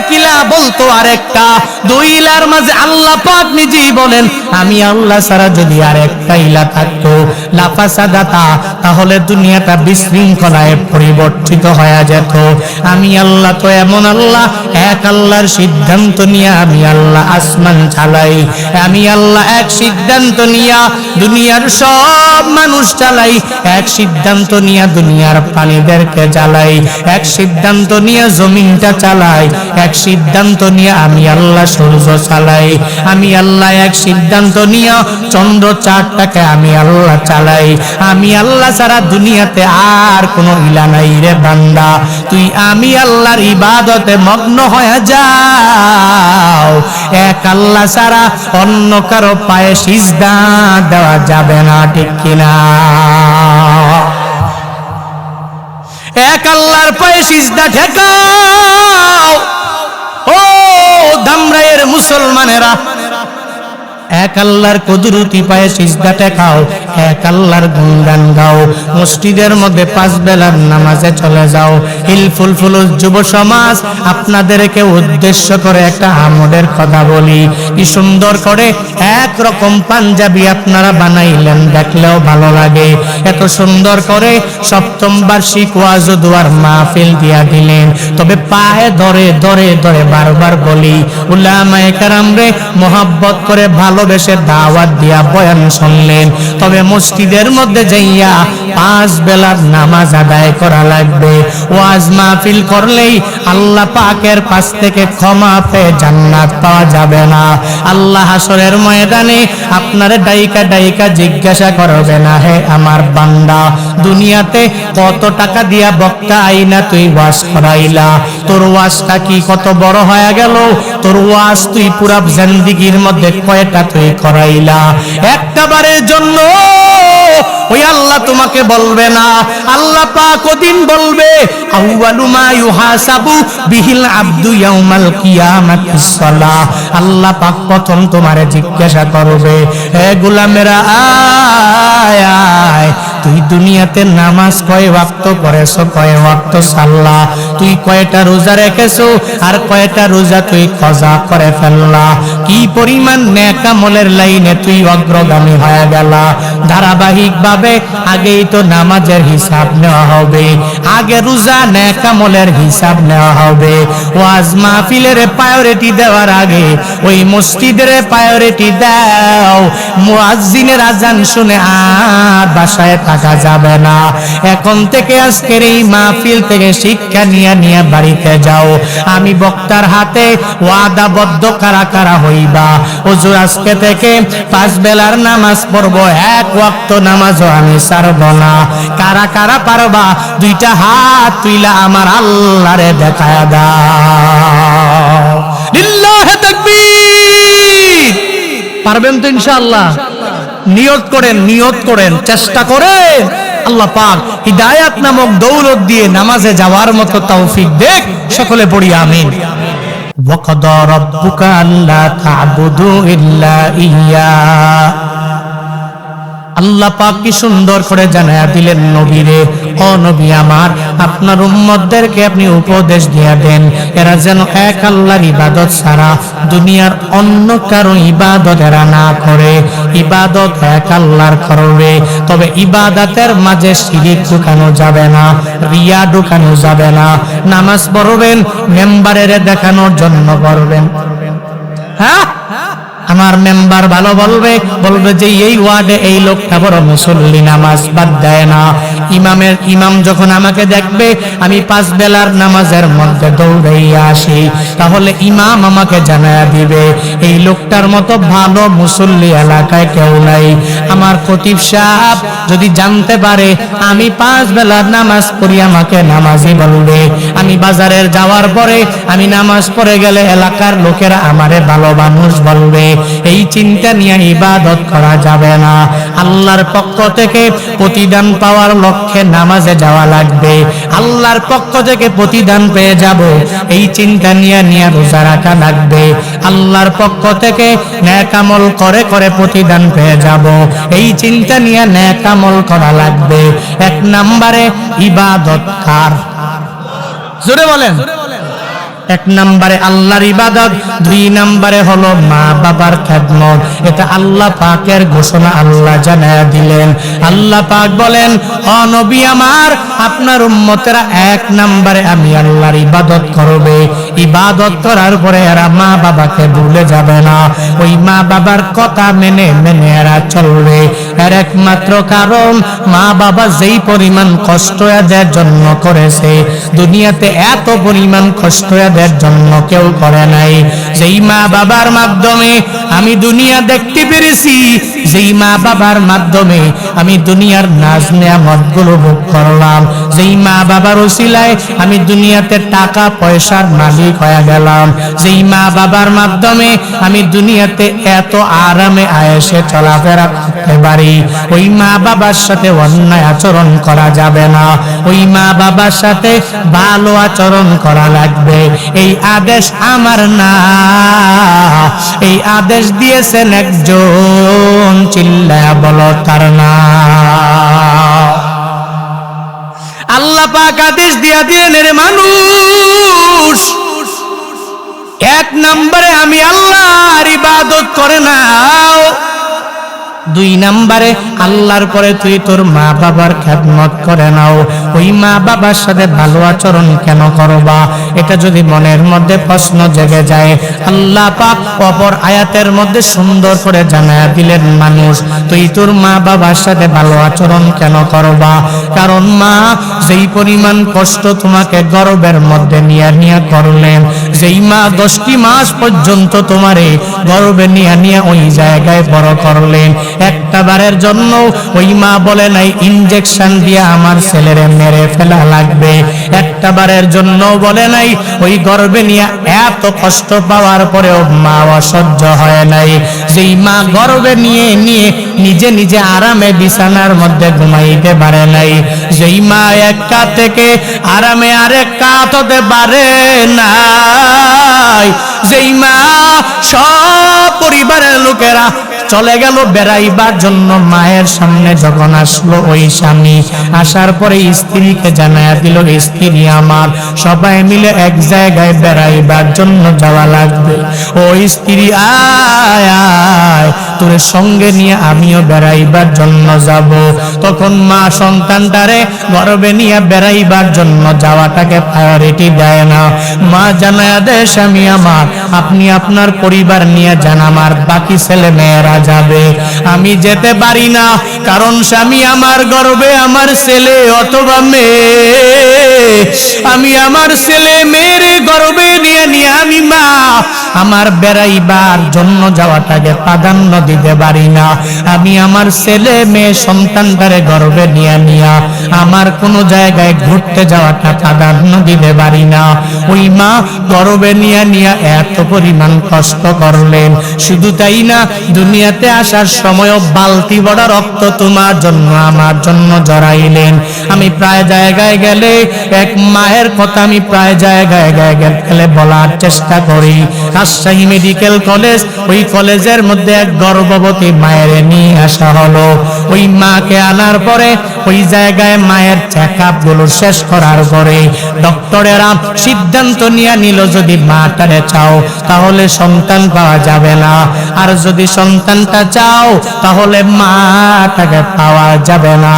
কিলা বলতো আরেকটা। দুই ইলার মাঝে আল্লাহ পাক নিজেই বলেন আমি আল্লাহ ছাড়া যদি আরেকটা ইলা থাকতো লাফাসাদাতা, তাহলে দুনিয়াটা বিশৃঙ্খলায় পরিবর্তিত হয়ে যেত। আমি আল্লাহ তো এমন আল্লাহ, এক আল্লাহর সিদ্ধান্ত নিয়ে আমি আল্লাহ আসমান চালাই। আমি আল্লাহ এক সিদ্ধান্ত নিয়ে দুনিয়ার সব মানুষ চালাই, এক সিদ্ধান্ত নিয়ে দুনিয়ার প্রাণীদেরকে জ্বালাই, এক সিদ্ধান্ত নিয়ে জমিনটা চালাই, এক সিদ্ধান্ত নিয়ে আমি আল্লাহ সূর্য চালাই। আমি আল্লাহ এক সিদ্ধান্ত নিয়ে চন্দ্র চাঁদটাকে আমি আল্লাহ চালাই। আমি আল্লাহ ছাড়া দুনিয়াতে আর কোনো ইলা নাই রে বান্দা। তুই আমি আল্লাহর ইবাদতে মগ্ন হয়ে যাও। এক আল্লাহ ছাড়া অন্য কারো পায়ে সিজদা দেওয়া যাবে না, ঠিক কিনা? এক আল্লাহর পায়ে সিজদা ঠেকাও। ও ধামরাইয়ের মুসলমানেরা, এক আল্লাহর কুদরতি পায়ে সিজদা ঠেকাও, এক আল্লাহর গুণগান গাও। মসজিদের মধ্যে 5 বেলার নামাজে চলে যাও। হিলফুল ফুলুস যুব সমাজ, আপনাদেরকে উদ্দেশ্য করে একটা আমলের কথা বলি। কি সুন্দর করে এক রকম পাঞ্জাবি আপনারা বানাইলেন, দেখলেও ভালো লাগে। এত সুন্দর করে 7ম বার্ষিক ওয়াজ ও দুয়ার মাহফিল দিয়া দিলেন। তবে পায়ে ধরে ধরে ধরে বারবার বলি, উলামায়ে কেরাম রে মোহাব্বত করে ভালোবেসে দাওয়াত দিয়া বয়ান শুনলেন। তবে মসজিদের মধ্যে যাইয়া 5 বেলার নামাজ আদায় করা লাগবে। ওয়াজ মাহফিল করলেই আল্লাহ পাকের পাশ থেকে ক্ষমা পেয়ে জান্নাত পাওয়া যাবে না। আল্লাহ হাসরের ময়দানে আপনারে ডাইকা ডাইকা জিজ্ঞাসা করবে না, হে আমার বান্দা দুনিয়াতে কত টাকা দিয়া বক্তা আইনা তুই ওয়াজ করাইলা, তোর ওয়াজটা কি কত বড় হয়ে গেল? তোর ওয়াজ তুই পুরা জিন্দেগির মধ্যে কয়টা তুই করাইলা? একটা বারের জন্য ওই আল্লাহ তোমাকে বলবে না। আল্লাহ পাক ওদিন বলবে, আউয়ালু মা ইউহাসাবু বিহিল আবদু ইয়াউমাল কিয়ামাতিস সালাহ। আল্লাহ পাক প্রথম তোমারে জিজ্ঞাসা করবে, হে গোলামেরা আয় আয়, তুই দুনিয়াতে নামাজ কয় ওয়াক্ত পড়েছো, কয় ওয়াক্ত সাল্লা, তুই কয়টা রোজা রেখেছো, আর কয়টা রোজা তুই কজা করে ফেললা, কি পরিমাণ নেক আমলের লাইনে তুই অগ্রগামী হয়ে গেলা। ধারাবাহিক ভাবে আগেই তো নামাজের হিসাব নেওয়া হবে, আগে রোজা নেক আমলের হিসাব নেওয়া হবে। ওয়াজ মাহফিলের প্রায়োরিটি দেওয়ার আগে ওই মসজিদের প্রায়োরিটি দাও। মুয়াজ্জিনের আজান শুনে আর বাসায় থাকা যাবে না। এখন থেকে আজকের এই মাহফিল থেকে শিক্ষা নিয়ে নিয়ে বাড়িতে যাও। আমি বক্তার হাতে ওয়াদাবদ্ধ কারা কারা হইবা, হুজুর আজকে থেকে 5 বেলার নামাজ পড়ব, এক ওয়াক্ত নামাজও আমি ছাড়ব না। কারা কারা পারবা? 2টা হাত তুইলা আমার আল্লাহরে দেখায়া দাও। লিল্লাহি তাকবীর। পারবেন তো ইনশাআল্লাহ? নিয়ত করেন, নিয়ত করেন, চেষ্টা করেন। আল্লাহ পাক হিদায়াত নামক দৌলত দিয়ে নামাজে যাওয়ার মতো তৌফিক দেখ। সকলে পড়ি আমিন। ওয়াকাদা রাব্বুকা আল্লা তা'বুদু ইল্লা ইয়্যা। আল্লাহ পাক কি সুন্দর করে জানায়া দিলেন নবীরে, ও নবী আমার, আপনার উম্মতদেরকে আপনি উপদেশ দিয়ে দেন এরা যেন এক আল্লাহর ইবাদত ছাড়া দুনিয়ার অন্য কারো ইবাদত এরা না করে, ইবাদত এক আল্লাহর করবে। তবে ইবাদতের মাঝে শিরিক ঢুকানো যাবে না, রিয়া ঢুকানো যাবে না। নামাজ পড়বেন মেম্বারের দেখানোর জন্য পড়বেন, হ্যাঁ আমার মেম্বার ভালো বলবে যে এই ওয়ার্ডে এই লোকটা বড় মুসল্লি, নামাজ বাদ দেয় না। ইমাম যখন আমাকে দেখবে আমি 5 বেলার নামাজের মধ্যে দৌড়াইয়া আসি, তাহলে ইমাম আমাকে জানায়া দিবে এই লোকটার মতো ভালো মুসল্লি এলাকায় কেউ নাই। আমার খতিব সাহেব যদি জানতে পারে আমি 5 বেলার নামাজ পড়ি, আমাকে নামাজি বলবে। আমি বাজারের যাওয়ার পরে আমি নামাজ পড়ে গেলে এলাকার লোকেরা আমারে ভালো মানুষ বলবে। এই চিন্তা নিয়ে ইবাদত করা যাবে না। আল্লাহর পক্ষ থেকে প্রতিদান পাওয়ার লক্ষ্যে নামাজে যাওয়া লাগবে। আল্লাহর পক্ষ থেকে প্রতিদান পেয়ে যাব এই চিন্তা নিয়ে রোজা রাখা লাগবে। আল্লাহর পক্ষ থেকে নেক আমল করে প্রতিদান পেয়ে যাব এই চিন্তা নিয়ে নেক আমল করা লাগবে। 1 নম্বরে ইবাদত কার? জোরে বলেন। 1 নম্বরে আল্লাহর ইবাদত, 2 নম্বরে হলো মা বাবার খেদমত। এটা আল্লাহ পাকের ঘোষণা, আল্লাহ জানায়া দিলেন। আল্লাহ পাক বলেন, ও নবী আমার, আপনার উম্মতেরা 1 নম্বরে আমি আল্লাহর ইবাদত করবে। ইবাদত করার পরে এরা মা বাবাকে ভুলে যাবে না, ওই মা বাবার কথা মেনে এরা চলবে। এর একমাত্র কারণ মা বাবা যেই পরিমাণ কষ্ট এদের জন্য করেছে, দুনিয়াতে এত পরিমাণ কষ্ট এদের জন্য কেউ করে নাই। যেই মা বাবার মাধ্যমে আমি দুনিয়া দেখতে পেরেছি, যেই মা বাবার মাধ্যমে আমি দুনিয়ার নাজ নেয়ামতগুলো ভোগ করলাম, যেই মা বাবার ওসিলায় আমি দুনিয়াতে টাকা পয়সার মালিক হয়ে গেলাম, যেই মা বাবার মাধ্যমে আমি দুনিয়াতে এত আরামে আয়েশে চলাফেরা করতে পারি, ওই মা বাবার সাথে অন্যায় আচরণ করা যাবে না। ওই মা বাবার সাথে ভালো আচরণ করা লাগবে। এই আদেশ আমার না, এই আদেশ দিয়েছেন একজন, চিল্লায়া বলো তার নাম। আল্লাহ পাক আদেশ দিয়া দিলেন, রে মানুষ, 1 নম্বরে আমি আল্লাহর ইবাদত করে নাও, 2 নম্বরে আল্লাহর পরে তুই তোর মা বাবার খেদমত করে নাও। ওই মা বাবার সাথে ভালো আচরণ কেন করবা? এটা যদি মনের মধ্যে প্রশ্ন জেগে যায়, আল্লাহ পাক অপর আয়াতের মধ্যে সুন্দর করে জানায়া দিলেন, মানুষ তুই তোর মা বাবার সাথে ভালো আচরণ কেন করবা? কারণ মা যেই পরিমাণ কষ্ট তোমাকে গর্ভের মধ্যে নিয়ে করলেন, যেই মা 10টি মাস পর্যন্ত তোমারে গর্ভে নিয়ে ওই জায়গায় বড় করলেন, একটা বারের জন্য ওই মা বলে নাই ইনজেকশন দিয়ে আমার ছেলেরে মেরে ফেলা লাগবে, একটা বারের জন্য বলে নাই ওই গর্ভে নিয়ে এত কষ্ট পাওয়ার পরেও মা অসহ্য হয় নাই। যেই মা গর্ভে নিয়ে নিজে আরামে বিছানার মধ্যে ঘুমাইতে পারে নাই, যেই মা এক কাত থেকে আরামে আরেক কাত হতে পারে নাই, যেই মা সব পরিবারের লোকেরা চলে গেল বেড়াইবার জন্য, মায়ের সামনে যখন আসলো ওই স্বামী, আসার পরে স্ত্রীকে জানায়া দিল, স্ত্রী আমার, সবাই মিলে এক জায়গায় বেড়াইবার জন্য যাওয়া লাগবে। ওই স্ত্রী আয় আয়, তোর সঙ্গে নিয়ে আমিও বেড়াইবার জন্য যাব। তখন মা সন্তানটারে গর্ভে নিয়ে বেড়াইবার জন্য যাওয়াটাকে প্রায়োরিটি দেয় না। মা জানায়া দেয়, স্বামী আমার, আপনি আপনার পরিবার নিয়ে যান, আমার বাকি ছেলে মেয়েরা যাবে, আমি যেতে পারি না, কারণ স্বামী আমার গর্ভে আমার ছেলে অথবা মেয়ে, আমি আমার ছেলে মেয়ের গর্ভে নিয়ে আমি মা আমার বেড়াইবার জন্য যাওয়াটাকে প্রাধান্য দিতে পারি না। আমি আমার ছেলে মেয়ে সন্তানটারে গর্ভে নিয়ে আমার কোনো জায়গায় ঘুরতে যাওয়াটা প্রাধান্য দিতে পারি না। ওই মা গর্ভে নিয়ে এত পরিমাণ কষ্ট করলেন। শুধু তাই না, দুনিয়াতে আসার সময়ও বালতি বড় রক্ত তোমার জন্য আমার জন্য জড়াইলেন। আমি প্রায় জায়গায় গেলে এক মায়ের কথা আমি প্রায় জায়গায় গেলে বলার চেষ্টা করি। রাজশাহী মেডিকেল কলেজ, ওই কলেজের মধ্যে এক গর্ভবতী মায়ের নিয়ে আসা হলো। ওই মাকে আনার পরে ওই জায়গায় মায়ের চেকআপ গুলো শেষ করার পরে ডক্টরেরা সিদ্ধান্ত নিয়ে নিল, যদি মাটারে চাও তাহলে সন্তান পাওয়া যাবে না, আর যদি সন্তানটা চাও তাহলে মাটাকে পাওয়া যাবে না।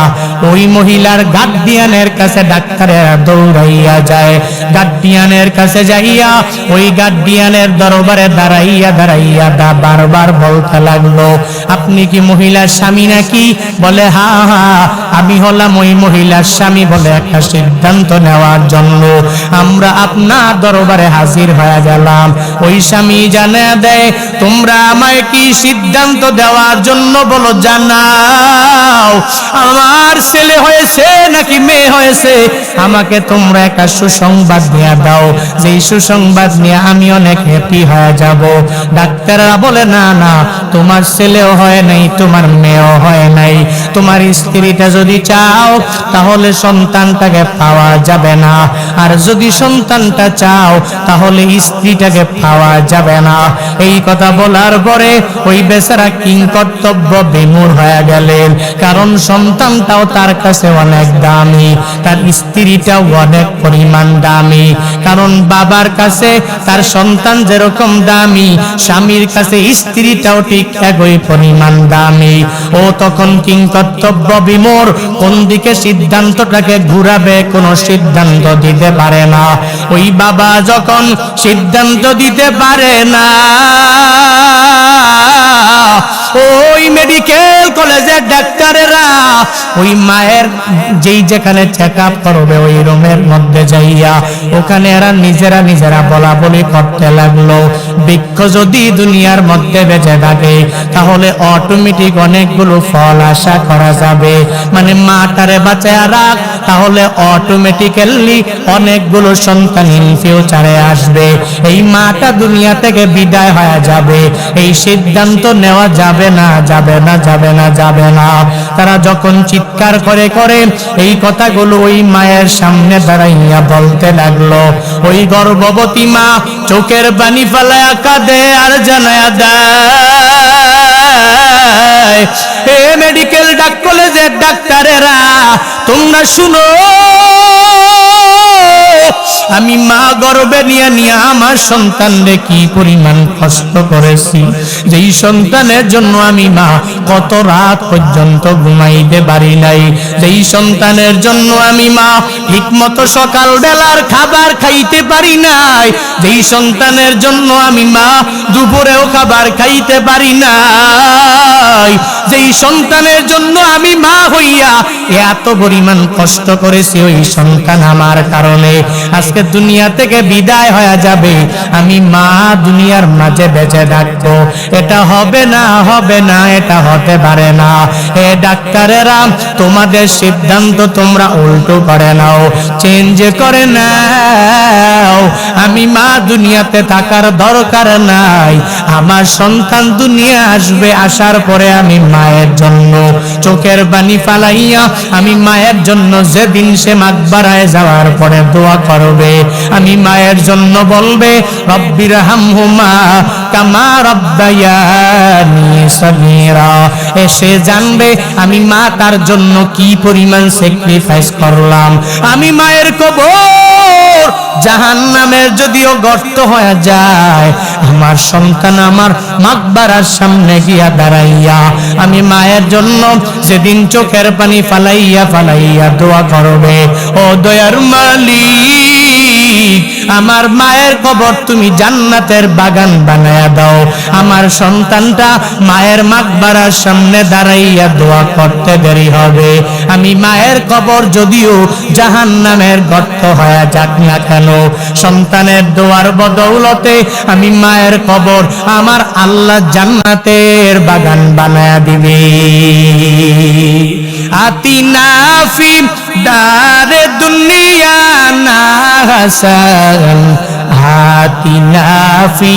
ওই মহিলার গার্ডিয়ানের কাছে ডাক্তারেরা দৌড়াইয়া যায়, গার্ডিয়ানের কাছে যাইয়া ওই গার্ডিয়ানের দরবারে দাঁড়াইয়া বারবার বলতে লাগলো, আপনি কি মহিলার স্বামী নাকি? বলে হ্যাঁ হ্যাঁ আমি হলাম ওই মহিলার স্বামী। বলে একটা সিদ্ধান্ত নেওয়ার জন্য আমরা আপনার দরবারে হাজির হয়ে গেলাম। ওই স্বামী জানা দেয়, তোমরা আমায় কি সিদ্ধান্ত দেওয়ার জন্য বলো, জানাও আমার ছেলে হয়েছে নাকি মেয়ে হয়েছে, আমাকে তোমরা একটা সুসংবাদ নিয়ে দাও, যেই সুসংবাদ নিয়ে আমি অনেক হ্যাপি হয়ে যাব। ডাক্তাররা বলে না না, তোমার ছেলেও হয় নাই, তোমার মেয়েও হয় নাই, তোমার স্ত্রীটা যদি চাও তাহলে সন্তানটাকে পাওয়া যাবে না, আর যদি সন্তানটা চাও তাহলে স্ত্রীটাকে পাওয়া যাবে না। এই কথা বলার পরে ওই বেচারা কিংকর্তব্য বিমূঢ় হয়ে গেলেন, কারণ সন্তানটাও তার কাছে অনেক দামি, তার স্ত্রীটাও অনেক পরিমাণ দামি, কারণ বাবার কাছে তার সন্তান যেরকম দামি, স্বামীর কাছে স্ত্রীটাও ঠিক একই পরিমাণ দামি। ও তখন কিংকর্তব্য বিমূঢ়, কোন দিকে সিদ্ধান্তটাকে ঘুরাবে কোনো সিদ্ধান্ত দিতে পারে না। ওই বাবা যখন সিদ্ধান্ত দিতে পারে না, ওই মেডিকেল কলেজের ডাক্তারেরা ওই মায়ের যেই যেখানে চেকআপ করবে ওই রুমের মধ্যে যাইয়া ওখানে এরা নিজেরা বলা বলি করতে লাগলো, বৃক্ষ যদি দুনিয়ার মধ্যে বেঁচে থাকে তাহলে অটোমেটিক অনেকগুলো ফল আশা করা যাবে, মানে মাটারে বাঁচায়া রাখ, তাহলে অটোমেটিক্যালি অনেকগুলো সন্তান ইন ফিউচারে আসবে, এই মাটা দুনিয়া থেকে বিদায় হয়ে যাবে। এই সিদ্ধান্ত নেওয়া যাবে না, যাবে না, যাবে না, যাবে না। তারা যখন চিৎকার করে করে এই কথাগুলো ওই মায়ের সামনে দাঁড়াইয়া বলতে লাগলো, ওই গর্ভবতী মা চোখের পানি ফেলায়া কাঁদে আর জানায়া দেয়, এ মেডিকেল কলেজের ডাক্তারেরা তোমরা শুনো, আমি মা গর্ভে নিয়ে আমার সন্তানরে কি পরিমাণ কষ্ট করেছি, যেই সন্তানের জন্য আমি মা কত রাত পর্যন্ত ঘুমাইতে পারি নাই, যেই সন্তানের জন্য আমি মা ঠিকমতো সকাল বেলার খাবার খাইতে পারি নাই, যেই সন্তানের জন্য আমি মা দুপুরেও খাবার খাইতে পারি নাই, যেই সন্তানের জন্য আমি মা হইয়া এত পরিমাণ কষ্ট করেছি, ওই সন্তান আমার কারণে আজকে দুনিয়া থেকে বিদায় হয়ে যাবে, আমি মা দুনিয়ার মাঝে বেঁচে থাকবো, এটা হবে না, হবে না, এটা হতে পারে না। এ ডাক্তারেরা তোমাদের সিদ্ধান্ত তোমরা উল্টো করে নাও, চেঞ্জ করে নাও, আমি মা দুনিয়াতে থাকার দরকার নাই, আমার সন্তান দুনিয়া আসবে, আসার পরে আমি মায়ের জন্য চোখের পানি ফালাইয়া আমি মায়ের জন্য যেদিন সে মাকবারায় যাওয়ার পরে দোয়া করবে, আমি মায়ের জন্য বলবে রব্বির হামহুমা কামা রব্বায়ানি সগীরা, এসে জানবে আমি মা তার জন্য কি পরিমাণ স্যাক্রিফাইস করলাম। আমি মায়ের কবর জাহান্নামের যদিও গর্ত হয়ে যায়, আমার সন্তান আমার মাকবারার সামনে গিয়া দাঁড়াইয়া আমি মায়ের জন্য সেদিন চোখের পানি ফালাইয়া দোয়া করবে, ও দয়ার মালিক আমার মায়ের কবর তুমি জান্নাতের বাগান বানায়া দাও। আমার সন্তানটা মায়ের মাকবারার সামনে দাঁড়াইয়া দোয়া করতে দেরি হবে, আমি মায়ের কবর যদিও জাহান্নামের গর্ত হয়ে যাক না কেন, সন্তানের দোয়ার বদৌলতে আমি মায়ের কবর আমার আল্লাহ জান্নাতের বাগান বানায়া দিবে। আতিনা ফি দারে দুনিয়া না হাসান, আতিনা ফি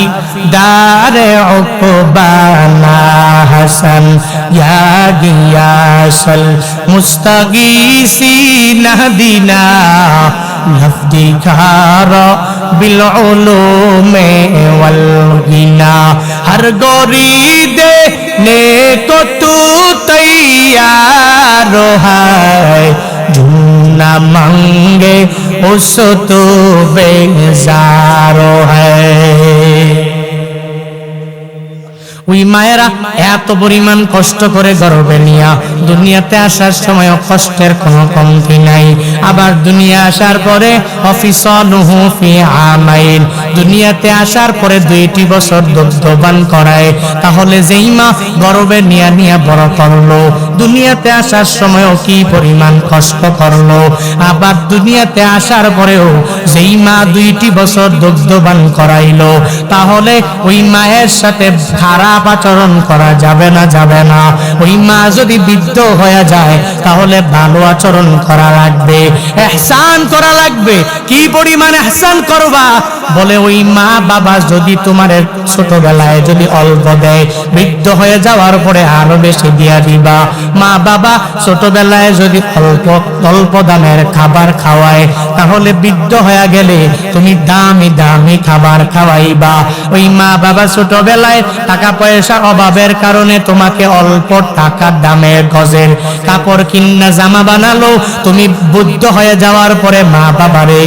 দারে উকবা না হাসান, ইয়া গিয়াসাল মুস্তাগীসিন হদিনা লফদিকার বিল উলুমে ওয়াল গিনা। হর গরিদে नेको तू तैयार है, जो ना मांगे उसको तो बेजार है। ওই মায়েরা এত পরিমাণ কষ্ট করে গর্ভে নিয়া দুনিয়াতে আসার সময় কষ্টের কোনো কমতি নাই। আবার দুনিয়া আসার পরে অফিসলুহু ফি আমাইন, দুনিয়াতে আসার পরে 2টি বছর দুগ্ধপান করায়। তাহলে যেই মা গর্ভে নিয়া বড় করলো, দুনিয়াতে আসার সময়ও কি পরিমাণ কষ্ট করলো। আবার দুনিয়াতে আসার পরেও যেই মা 2টি বছর দুগ্ধপান করাইলো, তাহলে ওই মায়ের সাথে খারাপ আচরণ করা যাবে না, যাবে না। ওই মা যদি বৃদ্ধ হয়ে যায় তাহলে ভালো আচরণ করা লাগবে, ইহসান করা লাগবে। কি পরিমাণ ইহসান করবা? বলে ওই মা বাবা যদি তোমার ছোটবেলায় যদি অল্প দেয়, বৃদ্ধ হয়ে যাওয়ার পরে আরো বেশি দিয়া দিবা। মা বাবা ছোটবেলায় যদি অল্প দামের খাবার খাওয়ায়, তাহলে বৃদ্ধ হয়ে গেলে তুমি দামি দামি খাবার খাওয়াইবা। ওই মা বাবা ছোটবেলায় টাকা পয়সার অভাবের কারণে তোমাকে অল্প টাকার দামে গজের কাপড় কিনা জামা বানালো, তুমি বৃদ্ধ হয়ে যাওয়ার পরে মা বাবারে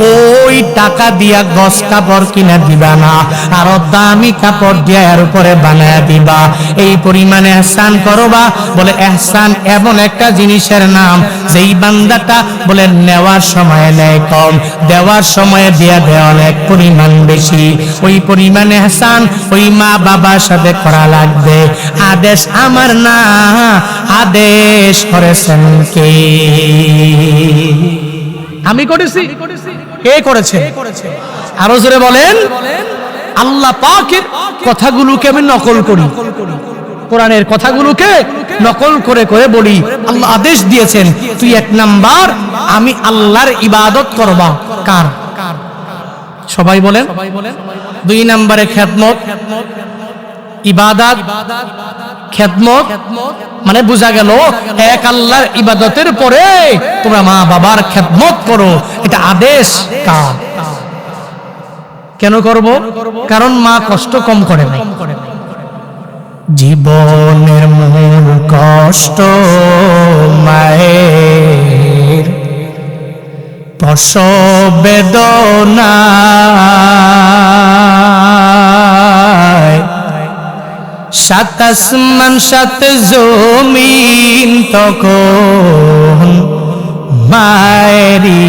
ওই টাকা দিয়া গজ কাপড় কিনা দিবা না, আরো দামি কাপড় দিয়া এর উপরে বানায়া দিবা। এই পরিমাণে ইহসান করবা। বলে ইহসান এমন একটা জিনিসের নাম, যেই বান্দাটা বলে নেওয়ার সময় নেয় কম, দেওয়ার সময় দিয়া দেয় অনেক পরিমাণ বেশি। ওই পরিমাণে ইহসান ওই মা বাবার সাথে করা লাগবে। আদেশ আমার না, আদেশ করেছেন কে? আমি করেছি? কে করেছে? আরো জোরে বলেন। আল্লাহ পাকের কথাগুলোকে আমি নকল করি, কোরআনের কথাগুলোকে নকল করে করে বলি। আল্লাহ আদেশ দিয়েছেন, তুই 1 নাম্বার আমি আল্লাহর ইবাদত করবা। কার? সবাই বলেন। 2 নম্বরে খেদমত, ইবাদত, খেদমত মানে বোঝা গেল এক আল্লাহর ইবাদতের পরে তোমরা মা বাবার খেদমত করো। এটা আদেশ কার? কেন করব? কারণ মা কষ্ট কম করে নাই। জীবনের মূল কষ্ট মায়ের, প্রসব বেদনা, সাত আসমান সাত জমিন তখন মায়েরই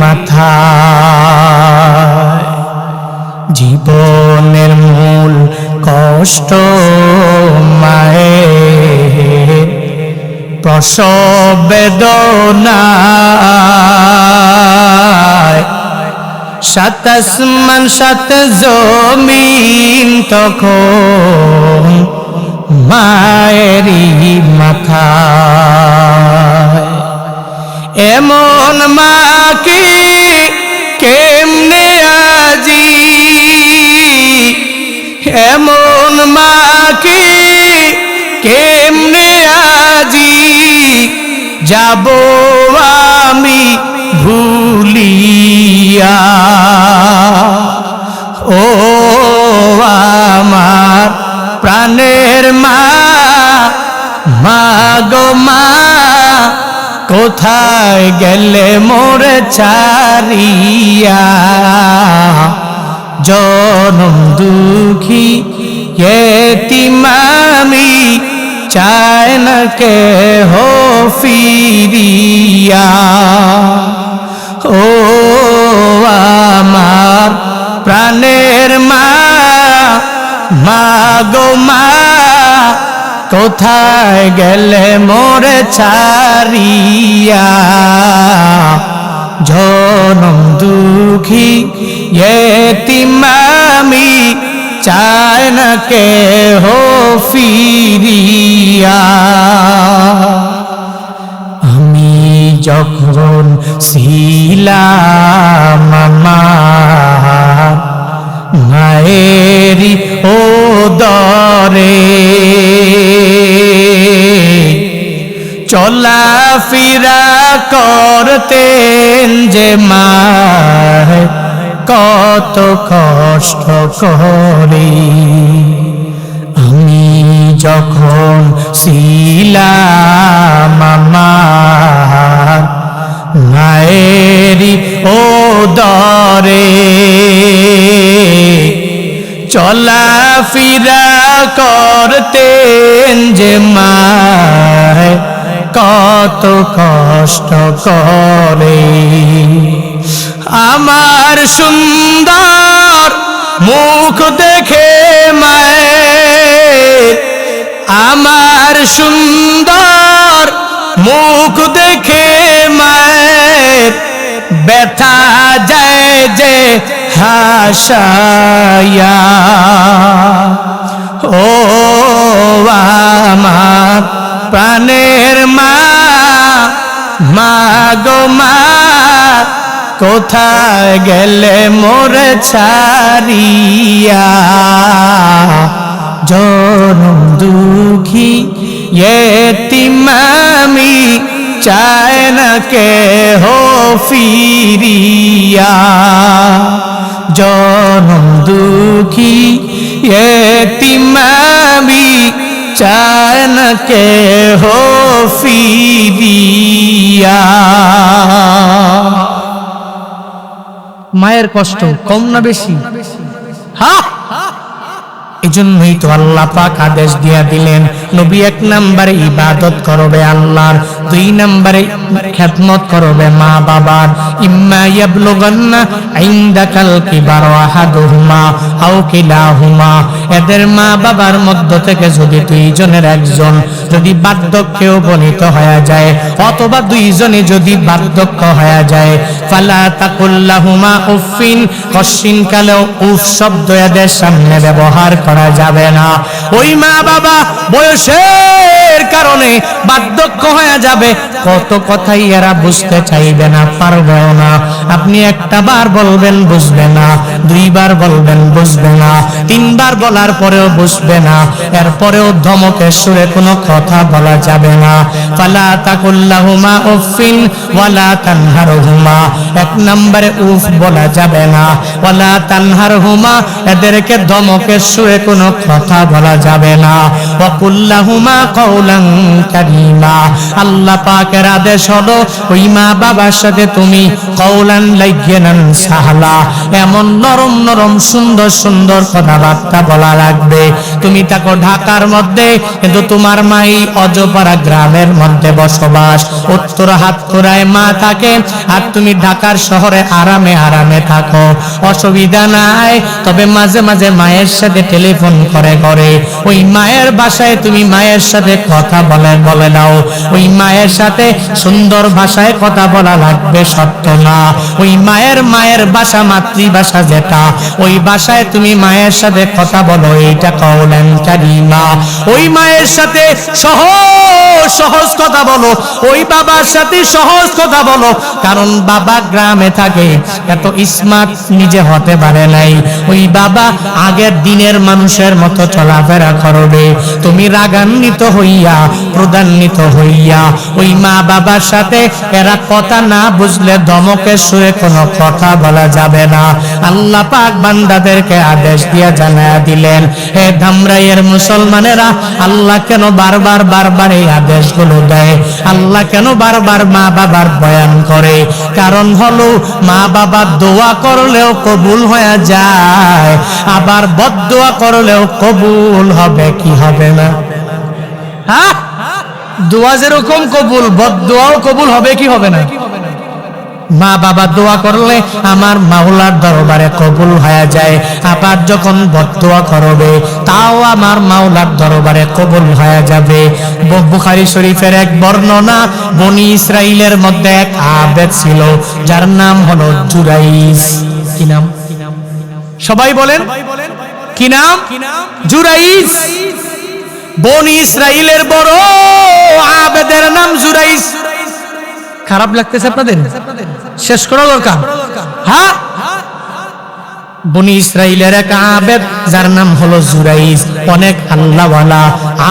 মাথায়। জীবনের মূল কষ্ট মায়ের, প্রসব বেদনা, সাত আসমান সাত জমিন তখন মায়েরই মাথায়। এমন মাকে কেমনে আজি, এমন মাকে কেমনে আজি যাব আমি ভুলিয়া। ও আমার প্রাণের মা, মা গো মা, কোথায় গেলে মোরে ছাড়িয়া। জনম দুঃখী এতিম আমি, চায় না কেহ ফিরিয়া। ও আমার প্রাণের মা, মা গো মা, কোথায় গেলে মোরে ছাড়িয়া। জনম দুঃখী এতিম আমি, চায় না কেহ ফিরিয়া। আমি যখন ছিলাম আমার মায়েরই ওদরে, চলাফেরা করতেন যে মায় কত কষ্ট করে। আমি যখন ছিলাম আমার মায়েরি ও দরে, চলা ফিরা করতেন যে মায় কত কষ্ট করে। আমার সুন্দর মুখ দেখে মায়ের, আমার সুন্দর মুখ দেখে মায়ের ব্যথা যায় যে হাসায়া। ও আমার প্রাণের মা, মা গো মা, কোথায় গেলে মোরে ছাড়িয়া। জনম দুঃখী এতিম আমি, চায় না কেহ ফিরিয়া। জনম দুঃখী এতিম আমি, চায় না কেহ ফিরিয়া। মায়ের কষ্ট কম না বেশি? হ্যাঁ, এজন্যই তো আল্লাহ পাক আদেশ দিয়া দিলেন, নবী 1 নম্বরে ইবাদত করবে আল্লাহর, 2 নম্বরে খেদমত করবে মা বাবার। ইম্মা ইয়াবলুগান্না ইনদাকাল কিবার আহাদুহুমা আও কিলাহুমা, এদের মা বাবার মধ্য থেকে যদি 2 জনের একজন যদি বার্ধক্যে উপনীত হয়ে যায়, অথবা 2 জনে যদি বার্ধক্য হয়ে যায়, ফালা তাকুল্লাহুমা উফিন, কশিন কালেও উফ শব্দ এদের সামনে ব্যবহার করা যাবে না। ওই মা বাবা বয়সের কারণে বার্ধক্য হয়ে যাবে, কত কথাই এরা বুঝতে চাইবে না, পারবেও না। আপনি একটা বার বলবেন বুঝবে না, 2 বার বলবেন বুঝবে না, 3 বার বলার পরেও বুঝবে না, এরপরেও ধমকের সুরে কোনো কথা বলা যাবে না। ফালা তাকুল্লাহুমা উফিন ওয়ালা তানহারহুমা, 1 নম্বরে উফ বলা যাবে না। ওয়ালা তানহারহুমা, এদেরকে ধমকের সুরে কোনো কথা বলা যাবে না। ওয়াকুল্লাহুমা কাওলান কারীমা, আল্লাহ পাকের আদেশ হলো ওই মা বাবার সাথে তুমি কাওলান লাইয়িনান সাহলা, এমন নরম নরম সুন্দর সুন্দর কথাবার্তা বলা লাগবে। তুমি থাকো ঢাকার মধ্যে, কিন্তু তোমার মাই অজপাড়া গ্রামের মধ্যে বসবাস, উত্তর হাতখোরায় মা থাকে, আর তুমি ঢাকার শহরে আরামে আরামে থাকো, অসুবিধা নাই। তবে মাঝে মাঝে মায়ের সাথে টেলিফোন করে করে ওই মায়ের বাসায় তুমি মায়ের সাথে কথা বলে নাও। ওই মায়ের সাথে সুন্দর ভাষায় কথা বলা লাগবে, সত্য না। ওই মায়ের ভাষা, মাতৃভাষা যেটা, ওই ভাষায় তুমি মায়ের সাথে কথা বলো, এইটা কাওলান কারীমা। ওই মায়ের সাথে সহজ সহজ কথা বলো, ওই বাবার সাথে সহজ কথা বলো, কারণ বাবা গ্রামে থাকে, এত স্মার্ট নিজে হতে পারে নাই। ওই বাবা আগের দিনের মানুষের মতো চলাফেরা করবে। তুমি রাগান্বিত হইয়া, ক্রোধান্বিত হইয়া ওই মা বাবার সাথে এরা কথা না বুঝলে ধমকের সুরে কোনো কথা বলা যাবে না। আল্লাহ পাক বান্দাদেরকে আদেশ দিয়া জানায়া দিলেন, হে ধামরাইয়ের মুসলমানেরা, আল্লাহ কেন বারবার বারবার এই আদেশগুলো দেয়? আল্লাহ কেন বারবার মা বাবার বয়ান করে? কারণ হলো মা বাবা দোয়া করলেও কবুল হয়ে যায়, আবার বদদোয়া করলেও কবুল হবে কি হবে না? হ্যাঁ, দোয়া যেরকম কবুল, বদদোয়াও কবুল হবে কি হবে না? মা বাবা দোয়া করলে আমার মাওলার দরবারে কবুল হয়ে যায়, আবার যখন বদদোয়া করবে তাও আমার মাওলার দরবারে কবুল হয়ে যাবে। বুখারী শরীফের এক বর্ণনা, বনি ইসরাইলের মধ্যে এক আবেদ ছিল, যার নাম হলো জুরাইজ। কি নাম? সবাই বলেন কি নাম? জুরাইজ। বনি ইসরাইলের বড় আবেদের নাম জুরাইজ। খারাপ লাগতেছে আপনাদের? শেষ করা দরকার। হ্যাঁ, বনি ইসরাইলের এক আবেদ যার নাম হলো জুরাইজ, অনেক আল্লাহওয়ালা।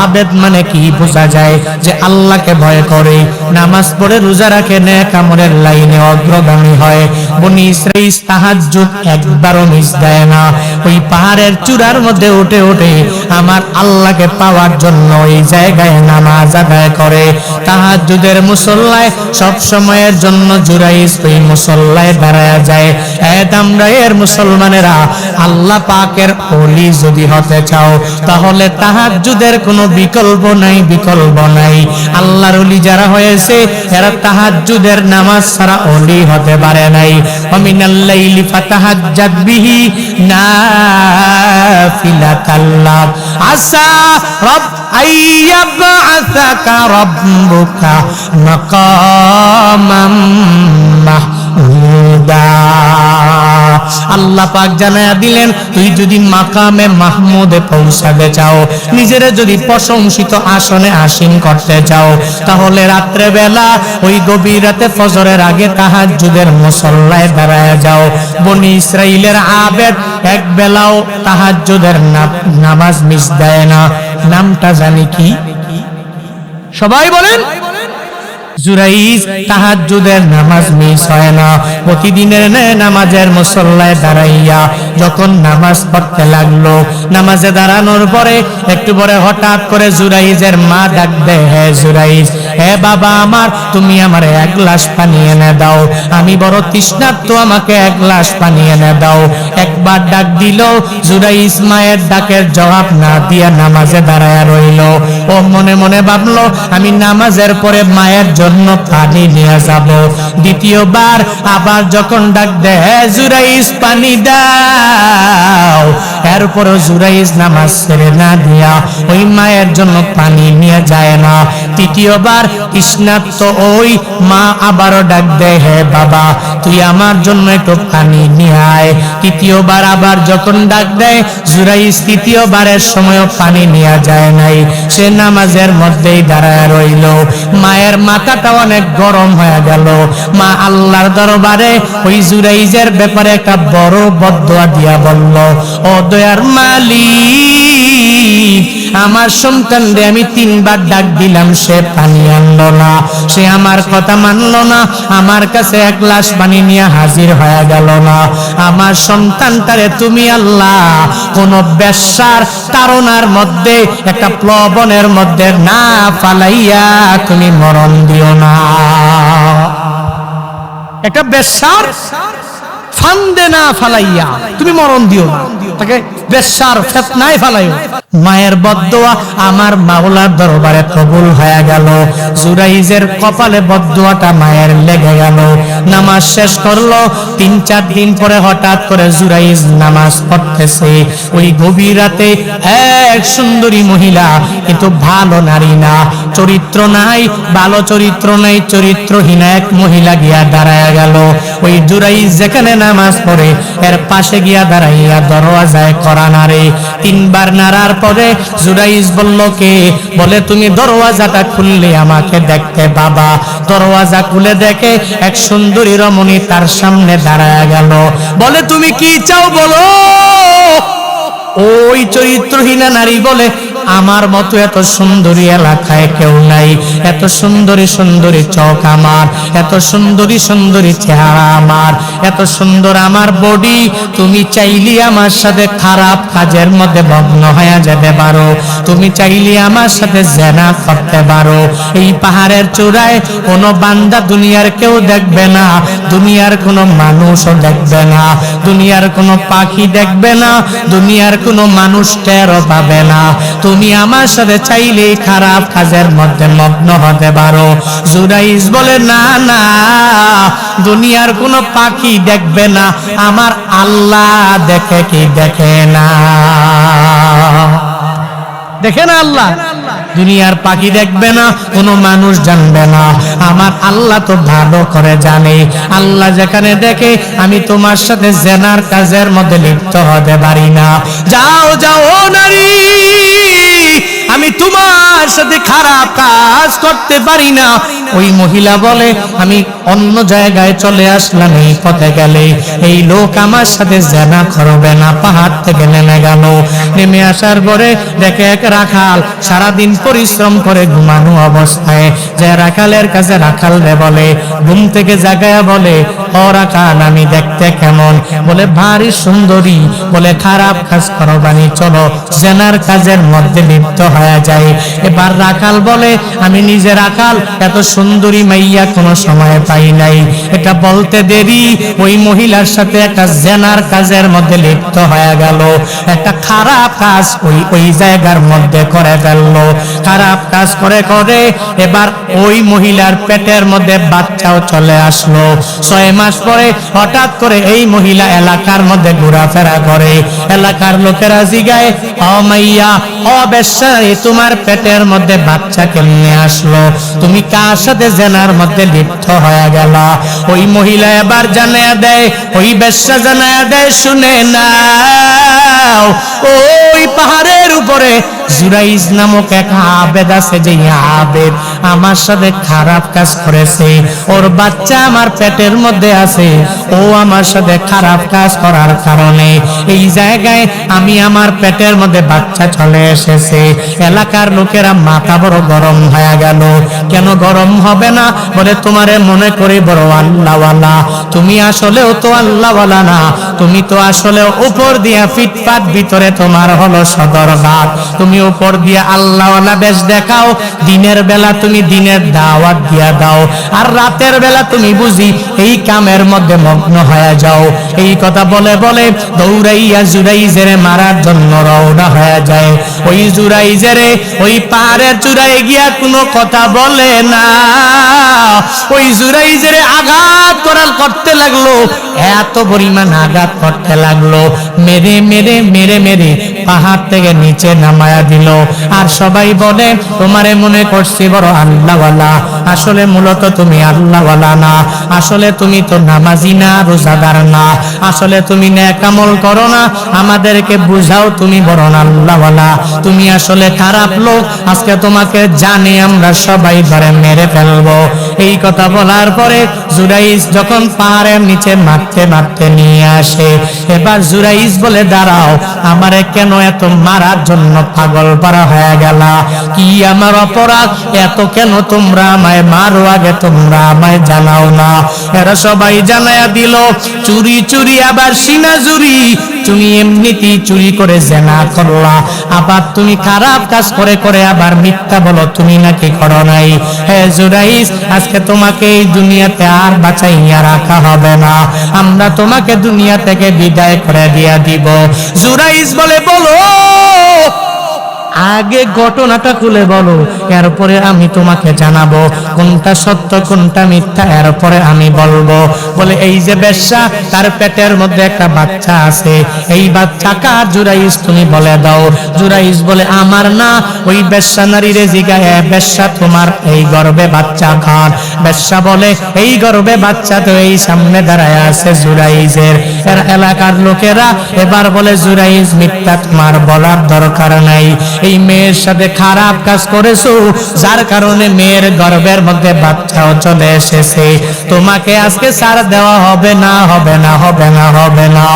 আবেদ মানে কি বোঝা যায়? যে আল্লাহকে ভয় করে, নামাজ পড়ে, রোজা রাখে, নেক আমলের লাইনে অগ্রগামী হয়। বনি ইসরাইল তাহাজ্জুদ একবারও মিস দেয় না। ওই পাহাড়ের চূড়ার মধ্যে উঠে উঠে আমার আল্লাহকে পাওয়ার জন্য এই জায়গায় নামাজ আদায় করে। তাহাজ্জুদের মুসল্লায় সব সময়ের জন্য জুরাইজ ওই মুসল্লায় দাঁড়ায় যায়। দামরাইয়ের মুসলমানেরা, আল্লাহ পাকের ওলি যদি হতে চাও তাহলে তাহাজ্জুদের কোনো বিকল্প নাই, বিকল্প নাই। আল্লাহর ওলি যারা হয়েছে এরা তাহাজ্জুদের নামাজ ছাড়া ওলি হতে পারে নাই। ওমিনাল লাইলি ফাতাহাজ্জাদ বিহি নাফিলাতাল লাক আসা রব আইয়াবআসাকা রাব্বুকা মাকামাম মাহমুদা। আল্লাহ পাক জানায়া দিলেন, তুই যদি মাকামে মাহমুদে পৌঁছাতে চাও, নিজের যদি প্রশংসিত আসনে আসীন করতে চাও, তাহলে রাত্রে বেলা ওই গভীর রাতে ফজরের আগে তাহাজ্জুদের মুসল্লায় দাঁড়ায় যাও। বনি ইসরাইলের আবেদ এক বেলাও তাহাজ্জুদের নামাজ মিস দেয় না। নামটা জানি কি? সবাই বলেন। জুরাইজ তাহাজ্জুদের নামাজ মিস হয় না। প্রতিদিনের নামাজের মুসল্লায় দাঁড়াইয়া যখন নামাজ পড়তে লাগলো, নামাজে দাঁড়ানোর পরে একটু পরে হঠাৎ করে জুরাইজের মা ডাক দেয়, হে জুরাইজ, হে বাবা আমার, তুমি আমার এক গ্লাস পানি এনে দাও, আমি বড় তৃষ্ণার্ত, আমাকে এক গ্লাস পানি এনে দাও। একবার ডাক দিল, জুরাইজ মায়ের ডাকের জবাব না দিয়া নামাজে দাঁড়ায় রইল। ও মনে মনে ভাবলো, আমি নামাজের পরে মায়ের জন্য পানি নিয়ে যাব। দ্বিতীয়বার আবার যখন ডাক দেয়, হে জুরাইজ পানি দাও, এরপরও জুরাইজ নামাজ ছেড়ে না দিয়া ওই মায়ের জন্য পানি নিয়ে যায় না। তৃতীয়বার তৃষ্ণার্ত ওই মা আবারও ডাক দেয়, হে বাবা, তুই আমার জন্য একটু পানি নিয়ে আয়। তৃতীয়বার আবার যখন ডাক দেয়, জুরাইজ তৃতীয়বারের সময়ও পানি নিয়ে যায় নাই, সে নামাজের মধ্যেই দাঁড়ায় রইল। মায়ের মাথাটা অনেক গরম হয়ে গেল। মা আল্লাহর দরবারে ওই জুরাইজের ব্যাপারে একটা বড় বদদোয়া দিয়া বলল, ও দয়ার মালিক, আমার সন্তানরে আমি 3 বার ডাক দিলাম, সে পানি আনলো না, সে আমার কথা মানলো না, আমার কাছে এক গ্লাস পানি নিয়ে হাজির হয়ে গেল না। আমার সন্তানটারে তুমি আল্লাহ কোন বেশ্যার তাড়নার মধ্যে, একটা প্লবনের মধ্যে না ফালাইয়া তুমি মরণ দিও না। একটা বেশ্যার ফান্দে না ফালাইয়া তুমি মরণ দিও না, তাকে বেশ্যার ফিতনায় ফালাইও। মায়ের বদদোয়া আমার মাওলার দরবারে কবুল হয়ে গেল। জুরাইজের কপালে বদদোয়াটা মায়ের লেগে গেল। নামাজ শেষ করলো। 3-4 দিন পরে হঠাৎ করে জুরাইজ নামাজ পড়তেছে। ওই গভীর রাতে এক সুন্দরী মহিলা, কিন্তু ভালো নারী না, চরিত্র নাই, ভালো চরিত্র নাই, চরিত্রহীন এক মহিলা গিয়া দাঁড়ায় গেল। ওই জুরাইজ যেখানে নামাজ পড়ে এর পাশে গিয়া দাঁড়াইয়া দরওয়াজায় কড়া নাড়ে। 3 বার নাড়ার পরে জুরাইজ বলল, কে? বলে, তুমি দরওয়াজাটা খুললে আমাকে দেখতে পাবা। দরওয়াজা খুলে দেখে এক সুন্দরী রমণী তার সামনে দাঁড়ায় গেল। বলে, তুমি কি চাও বলো? ওই চরিত্রহীনা নারী বলে, আমার মতো এত সুন্দরী এলাকায় কেউ নাই, এত সুন্দরী সুন্দরী চোখ আমার, এত সুন্দরী সুন্দরী চেহারা আমার, এত সুন্দর আমার বডি, তুমি চাইলে আমার সাথে খারাপ কাজের মধ্যে মগ্ন হয়ে যেতে পারো, তুমি চাইলে আমার সাথে জেনা করতে পারো। এই পাহাড়ের চূড়ায় কোনো বান্দা দুনিয়ার কেউ দেখবে না, দুনিয়ার কোনো মানুষও দেখবে না, দুনিয়ার কোনো পাখি দেখবে না, দুনিয়ার কোনো মানুষ টেরও পাবে না। তুমি আমার সাথে চাইলেই খারাপ কাজের মধ্যে মগ্ন হতে পারো। জুরাইজ বলে, না না, দুনিয়ার কোনো পাখি দেখবে না, আমার আল্লাহ দেখে কি দেখে না? দেখে না আল্লাহ? দুনিয়ার পাখি দেখবে না, কোনো মানুষ জানবে না, আমার আল্লাহ তো ভালো করে জানে। আল্লাহ যেখানে দেখে, আমি তোমার সাথে জেনার কাজের মধ্যে লিপ্ত হতে পারি না। যাও যাও নারী, আমি তোমার সাথে খারাপ কাজ করতে পারি না। ওই মহিলা বলে আমি অন্য জায়গায় চলে আসলাম, এই পথে গেলে এই লোক আমার সাথে জেনা করবে না। পাহাড় থেকে নেমে গেল, নেমে আসার পরে দেখে এক রাখাল সারাদিন পরিশ্রম করে ঘুমানো অবস্থায়, যে রাখালের কাছে রাখাল রে বলে, ঘুম থেকে জাগায়া বলে, ও রাখাল আমি দেখতে কেমন? বলে ভারী সুন্দরী। বলে খারাপ কাজ করো বানি, চলো জেনার কাজের মধ্যে লিপ্ত হয়ে যায়। এবার রাখাল বলে আমি নিজে রাখাল, এত সুন্দরী মাইয়া কোনো সময় পাই নাই। এটা বলতে দেরি ওই মহিলার সাথে একটা জেনার কাজের মধ্যে লিপ্ত হয়ে গেল, একটা খারাপ কাজ ওই জায়গার মধ্যে করে ফেললো। খারাপ কাজ করে করে এবার ওই মহিলার পেটের মধ্যে বাচ্চাও চলে আসলো। 6 মাস পরে হঠাৎ করে এই মহিলা এলাকার মধ্যে ঘোরাফেরা করে। এলাকার লোকেরা জিগায়, ও মাইয়া, ও বেশ্যা, তোমার পেটের মধ্যে বাচ্চা কেমনে আসলো? তুমি কার সাথে জেনার মধ্যে লিপ্ত হয়ে গেল? ওই মহিলা এবার জানায়া দেয়, ওই বেশ্যা জানায়া দেয়, শুনে নাও, ওই পাহাড়ের উপরে জুরাইজ নামক এক আবেদ আছে, যে আবেদ আমার সাথে খারাপ কাজ করেছে, ওর বাচ্চা আমার পেটের মধ্যে আছে। ও আমার সাথে খারাপ কাজ করার কারণে এই জায়গায় আমি আমার পেটের মধ্যে বাচ্চা চলে এসেছে। এলাকার লোকেরা মাথা বড় গরম হয়ে গেল। কেন গরম হবে না? বলে তোমারে মনে করি বড় আল্লাহওয়ালা, তুমি আসলেও তো আল্লাহওয়ালা না, তুমি তো আসলে উপর দিয়া ফিটফাট, ভিতরে তোমার হলো সদরঘাট। তুমি উপর দিয়া আল্লাহওয়ালা বেশ দেখাও, দিনের বেলা তুমি দিনের দাওয়াত দিয়া দাও, আর রাতের বেলা তুমি বুঝি এই কামের মধ্যে মগ্ন হয়ে যাও। এই কথা বলে বলে দৌড়াইয়া জুরাইজের মারার জন্য রওনা হয়ে যায়। ওই জুরাইজের ওই পাহাড়ের চূড়ায় গিয়া কোনো কথা বলে না, ওই জুরাইজের আঘাত করতে লাগলো, এত পরিমাণ আঘাত করতে লাগলো, মেরে মেরে মেরে মেরে পাহাড় থেকে নিচে নামায়া দিল। আর সবাই বলে তোমারে মনে করছি বড় আল্লাহওয়ালা, আসলে মূলত তুমি আল্লাহওয়ালা না, আসলে তুমি তো নামাজি না, রোজাদার না, আসলে তুমি নেক আমল করো না, আমাদেরকে বুঝাও তুমি বড় আল্লাহওয়ালা, তুমি আসলে খারাপ লোক, আজকে তোমাকে জানি আমরা সবাই ধরে মেরে ফেলবো। এই কথা বলার পরে জুরাইজ যখন পাহাড়ের নিচে মারতে মারতে নিয়ে আসে, এবার জুরাইজ বলে দাঁড়াও, আমারে কেন এত মারার জন্য পাগল পারা হয়ে গেল? কি আমার অপরাধ? এত কেন তোমরা আমায় মারো? আগে তোমরা আমায় জানাও না। এরা সবাই জানায়া দিল, চুরি চুরি আবার সিনা চুরি, তুমি এমনিতেই চুরি করে জেনা করলা, আবার তুমি খারাপ কাজ করে করে আবার মিথ্যা বলো তুমি নাকি করো নাই। হে জুরাইজ, আজকে তোমাকে এই দুনিয়াতে আর বাঁচাইয়া রাখা হবে না, আমরা তোমাকে দুনিয়া থেকে বিদায় করে দিয়া দিব। জুরাইজ বলে বলো, আগে ঘটনাটা খুলে বলো, এরপরে আমি তোমাকে জানাবো কোনটা সত্য কোনটা মিথ্যা, এরপরে আমি বলবো। বলে এই যে বেশ্যা, তার পেটের মধ্যে একটা বাচ্চা আছে, এই বাচ্চা কার? জুরাইজ তুমি বলে দাও। জুরাইজ বলে আমার না। ওই বেশ্যা নারীরে জিগায়, বেশ্যা তোমার এই গর্ভে বাচ্চা কার? বেশ্যা বলে এই গর্ভে বাচ্চা তো এই সামনে দাঁড়ায় আছে জুরাইজের। এলাকার লোকেরা এবার বলে জুরাইজ মিথ্যা তোমার বলার দরকার নাই, এই মেয়ের সাথে খারাপ কাজ করেছো, যার কারণে মেয়ের গর্ভের মধ্যে বাচ্চাও চলে এসেছে, তোমাকে আজকে ছাড় দেওয়া হবে না, হবে না, হবে না, হবে না।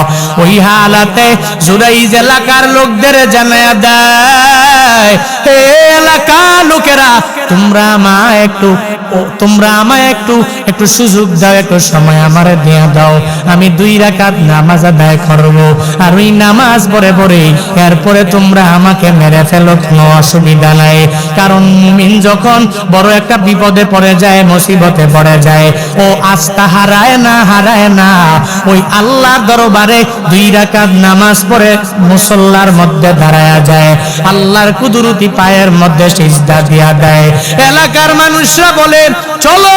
ওই হালাতে জুরাইজ এলাকার লোকদের জানায়া দেয়, হে এলাকার লোকেরা, তোমরা আমায় একটু সুযোগ দাও, একটু সময় আমারে দিয়ে দাও, আমি 2 রাকাত নামাজ আদায় করব, আর ওই নামাজ পড়ে পড়ে এরপরে তোমরা আমাকে মেরে ফেলো, কোনো অসুবিধা নাই। কারণ মুমিন যখন বড় একটা বিপদে পড়ে যায়, মুসিবতে পড়ে যায়, ও আস্থা হারায় না, ওই আল্লাহর দরবারে 2 রাকাত নামাজ পড়ে মুসল্লার মধ্যে দাঁড়ায়া যায়, আল্লাহর কুদরতি পায়ের মধ্যে সিজদা দিয়া দেয়। এলাকার মানুষরা বলে চলো,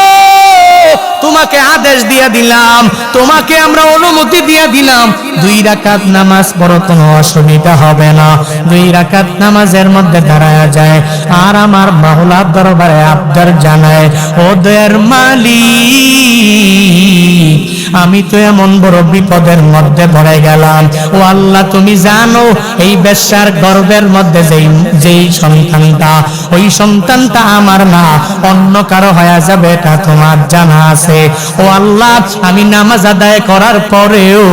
তোমাকে আদেশ দিয়ে দিলাম, তোমাকে আমরা অনুমতি দিয়ে দিলাম, 2 রাকাত নামাজ পড়ো, কোনো অসুবিধা হবে না। 2 রাকাত নামাজের মধ্যে দাঁড়ায়া যায়, আর আমার মাওলার দরবারে আবদার জানায়, ও দয়ার মালিক, আমি তো এমন বড় বিপদের মধ্যে পড়ে গেলাম। ও আল্লাহ, তুমি জানো এই বেশ্যার গর্ভের মধ্যে যেই সন্তানটা, ওই সন্তানটা আমার না, অন্য কারো হয়ে যাবে, এটা তোমার জানা আছে। ও আল্লাহ, আমি নামাজ আদায় করার পরেও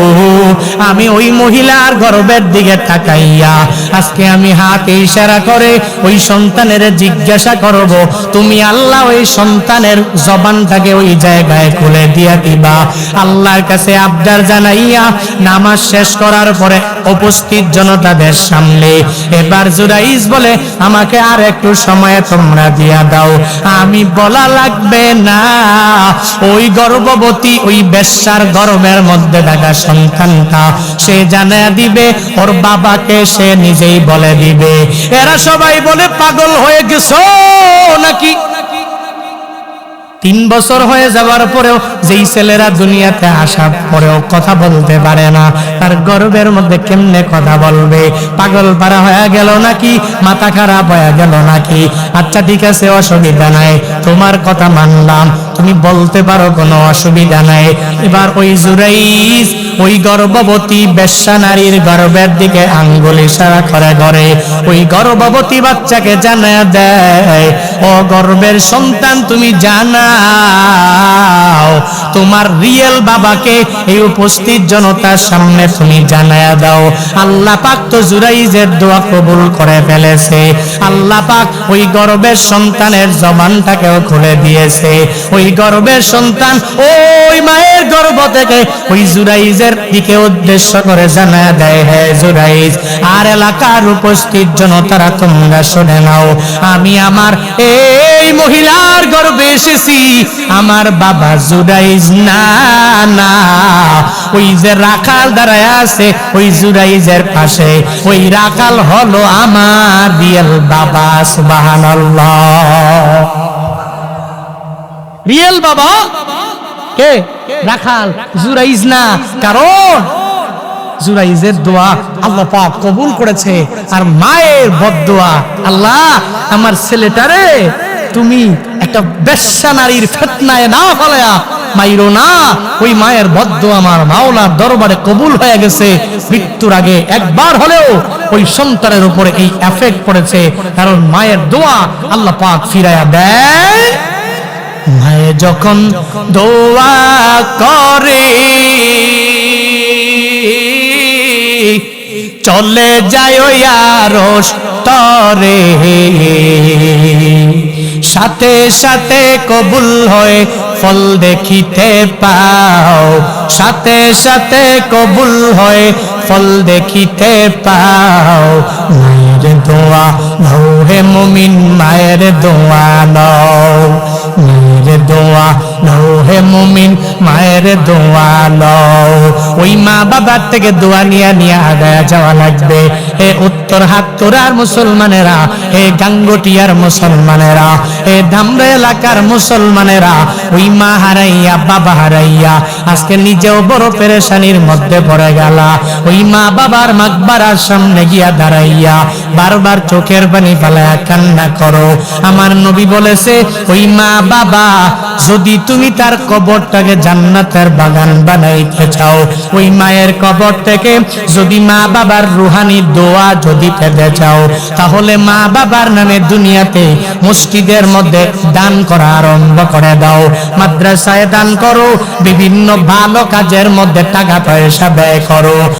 আমি ওই মহিলার গর্ভের দিকে তাকাইয়া আজকে আমি হাতে ইশারা করে ওই সন্তানের জিজ্ঞাসা করব, তুমি আল্লাহ ওই সন্তানের জবানটাকে ওই জায়গায় খুলে দিয়া দিবা। আল্লাহর কাছে আবদার জানাইয়া নামাজ শেষ করার পরে উপস্থিত জনতাদের সামনে এবার জুরাইজ বলে, আমাকে আর একটু সময় তোমরা দিয়া দাও, আমি বলা লাগবে না, ওই গর্ভবতী ওই বেশ্যার গর্ভের মধ্যে থাকা সন্তানটা সে জানায়া দিবে, ওর বাবাকে সে নিজেই বলে দিবে। এরা সবাই বলে, পাগল হয়ে গেছো নাকি? 3 বছর হয়ে যাওয়ার পরেও যেই ছেলেরা দুনিয়াতে আসার পরেও কথা বলতে পারে না, তার গর্ভের মধ্যে কেমনে কথা বলবে? পাগল পারা হয়ে গেল নাকি? মাথা খারাপ হয়ে গেল নাকি? আচ্ছা ঠিক আছে, অসুবিধা নাই, তোমার কথা মানলাম, তুমি বলতে পারো, কোনো অসুবিধা নাই। এবার ওই জুরাইজ ওই গর্ভবতী বেশ্যা নারীর গর্ভের দিকে আঙ্গুল ইশারা করে ধরে ওই গর্ভবতী বাচ্চাকে জানায়া দেয়, ও গর্ভের সন্তান, তুমি জানাও তোমার রিয়েল বাবাকে এই উপস্থিত জনতার সামনে তুমি জানায়া দাও। আল্লাহ পাক তো জুরাইজের দোয়া কবুল করে ফেলেছে। আল্লাহ পাক ওই গর্ভের সন্তানের জবানটাকেও খুলে দিয়েছে। ওই গর্ভের সন্তান ওই মায়ের গর্ভ থেকে ওই জুরাইজের দিকে উদ্দেশ্য করে জানায়া দেয়, হে জুরাইজ আর এলাকার উপস্থিত জনতারা, তোমরা শুনে নাও, আমি আমার এই মহিলার গর্ভে এসেছি, আমার বাবা জুরাইজ না, না, ওই যে রাখাল দাঁড়ায় আছে ওই জুরাইজের পাশে, ওই রাখাল হলো আমার রিয়েল বাবা। সুবহানাল্লাহ। রিয়েল বাবা কে? রাখাল, জুরাইজ না। কারণ জুরাইজের দোয়া আল্লাহ পাক কবুল করেছে, আর মায়ের বদদোয়া, আল্লাহ আমার ছেলেটারে তুমি একটা বেশ্যা নারীর ফিতনায় না ফেলায়া মাইরো না। ওই মায়ের বদদোয়া আমার মাওলার দরবারে কবুল হয়ে গেছে। মৃত্যুর আগে একবার হলেও ওই সন্তানের উপরে এই এফেক্ট পড়েছে, কারণ মায়ের দোয়া আল্লাহ পাক ফিরায়া দেয়। মায়ে যখন দোয়া করে চলে যায় ওই আরশ তরে, সাথে সাথে কবুল হয়ে ফল দেখিতে পাও, সাথে সাথে কবুল হয়ে ফল দেখিতে পাও। মায়ের দোয়া নাও হে মুমিন, মায়ের দোয়া নাও, মায়ের দোয়া নাও হে মুমিন, মায়ের দোয়া নাও। ওই মা বাবার থেকে দোয়া নিয়ে নিয়ে আগায় যাওয়া লাগবে। হে উত্তর হাতকড়ার মুসলমানেরা, হে গাঙ্গুটিয়ার মুসলমানেরা, হে ধামরা এলাকার মুসলমানেরা, ওই মা হারাইয়া বাবা হারাইয়া আজকে নিজেও বড় পেরেশানির মধ্যে পড়ে গেল। ওই মা বাবার মাকবারার সামনে গিয়া দাঁড়াইয়া বারবার চোখের পানি ফেলায়া কান্না করো। আমার নবী বলেছে, ওই মা বাবা যদি তুমি তার কবরটাকে জান্নাতের বাগান বানাইতে চাও, ওই মায়ের কবর থেকে যদি মা বাবার রুহানি দোয়া যদি পেতে চাও, তাহলে মা বাবার নামে দুনিয়াতে মসজিদের মধ্যে দান করা আরম্ভ করে দাও, মাদ্রাসায় দান করো, বিভিন্ন ভালো কাজের মধ্যে টাকা পয়সা ব্যয় করো।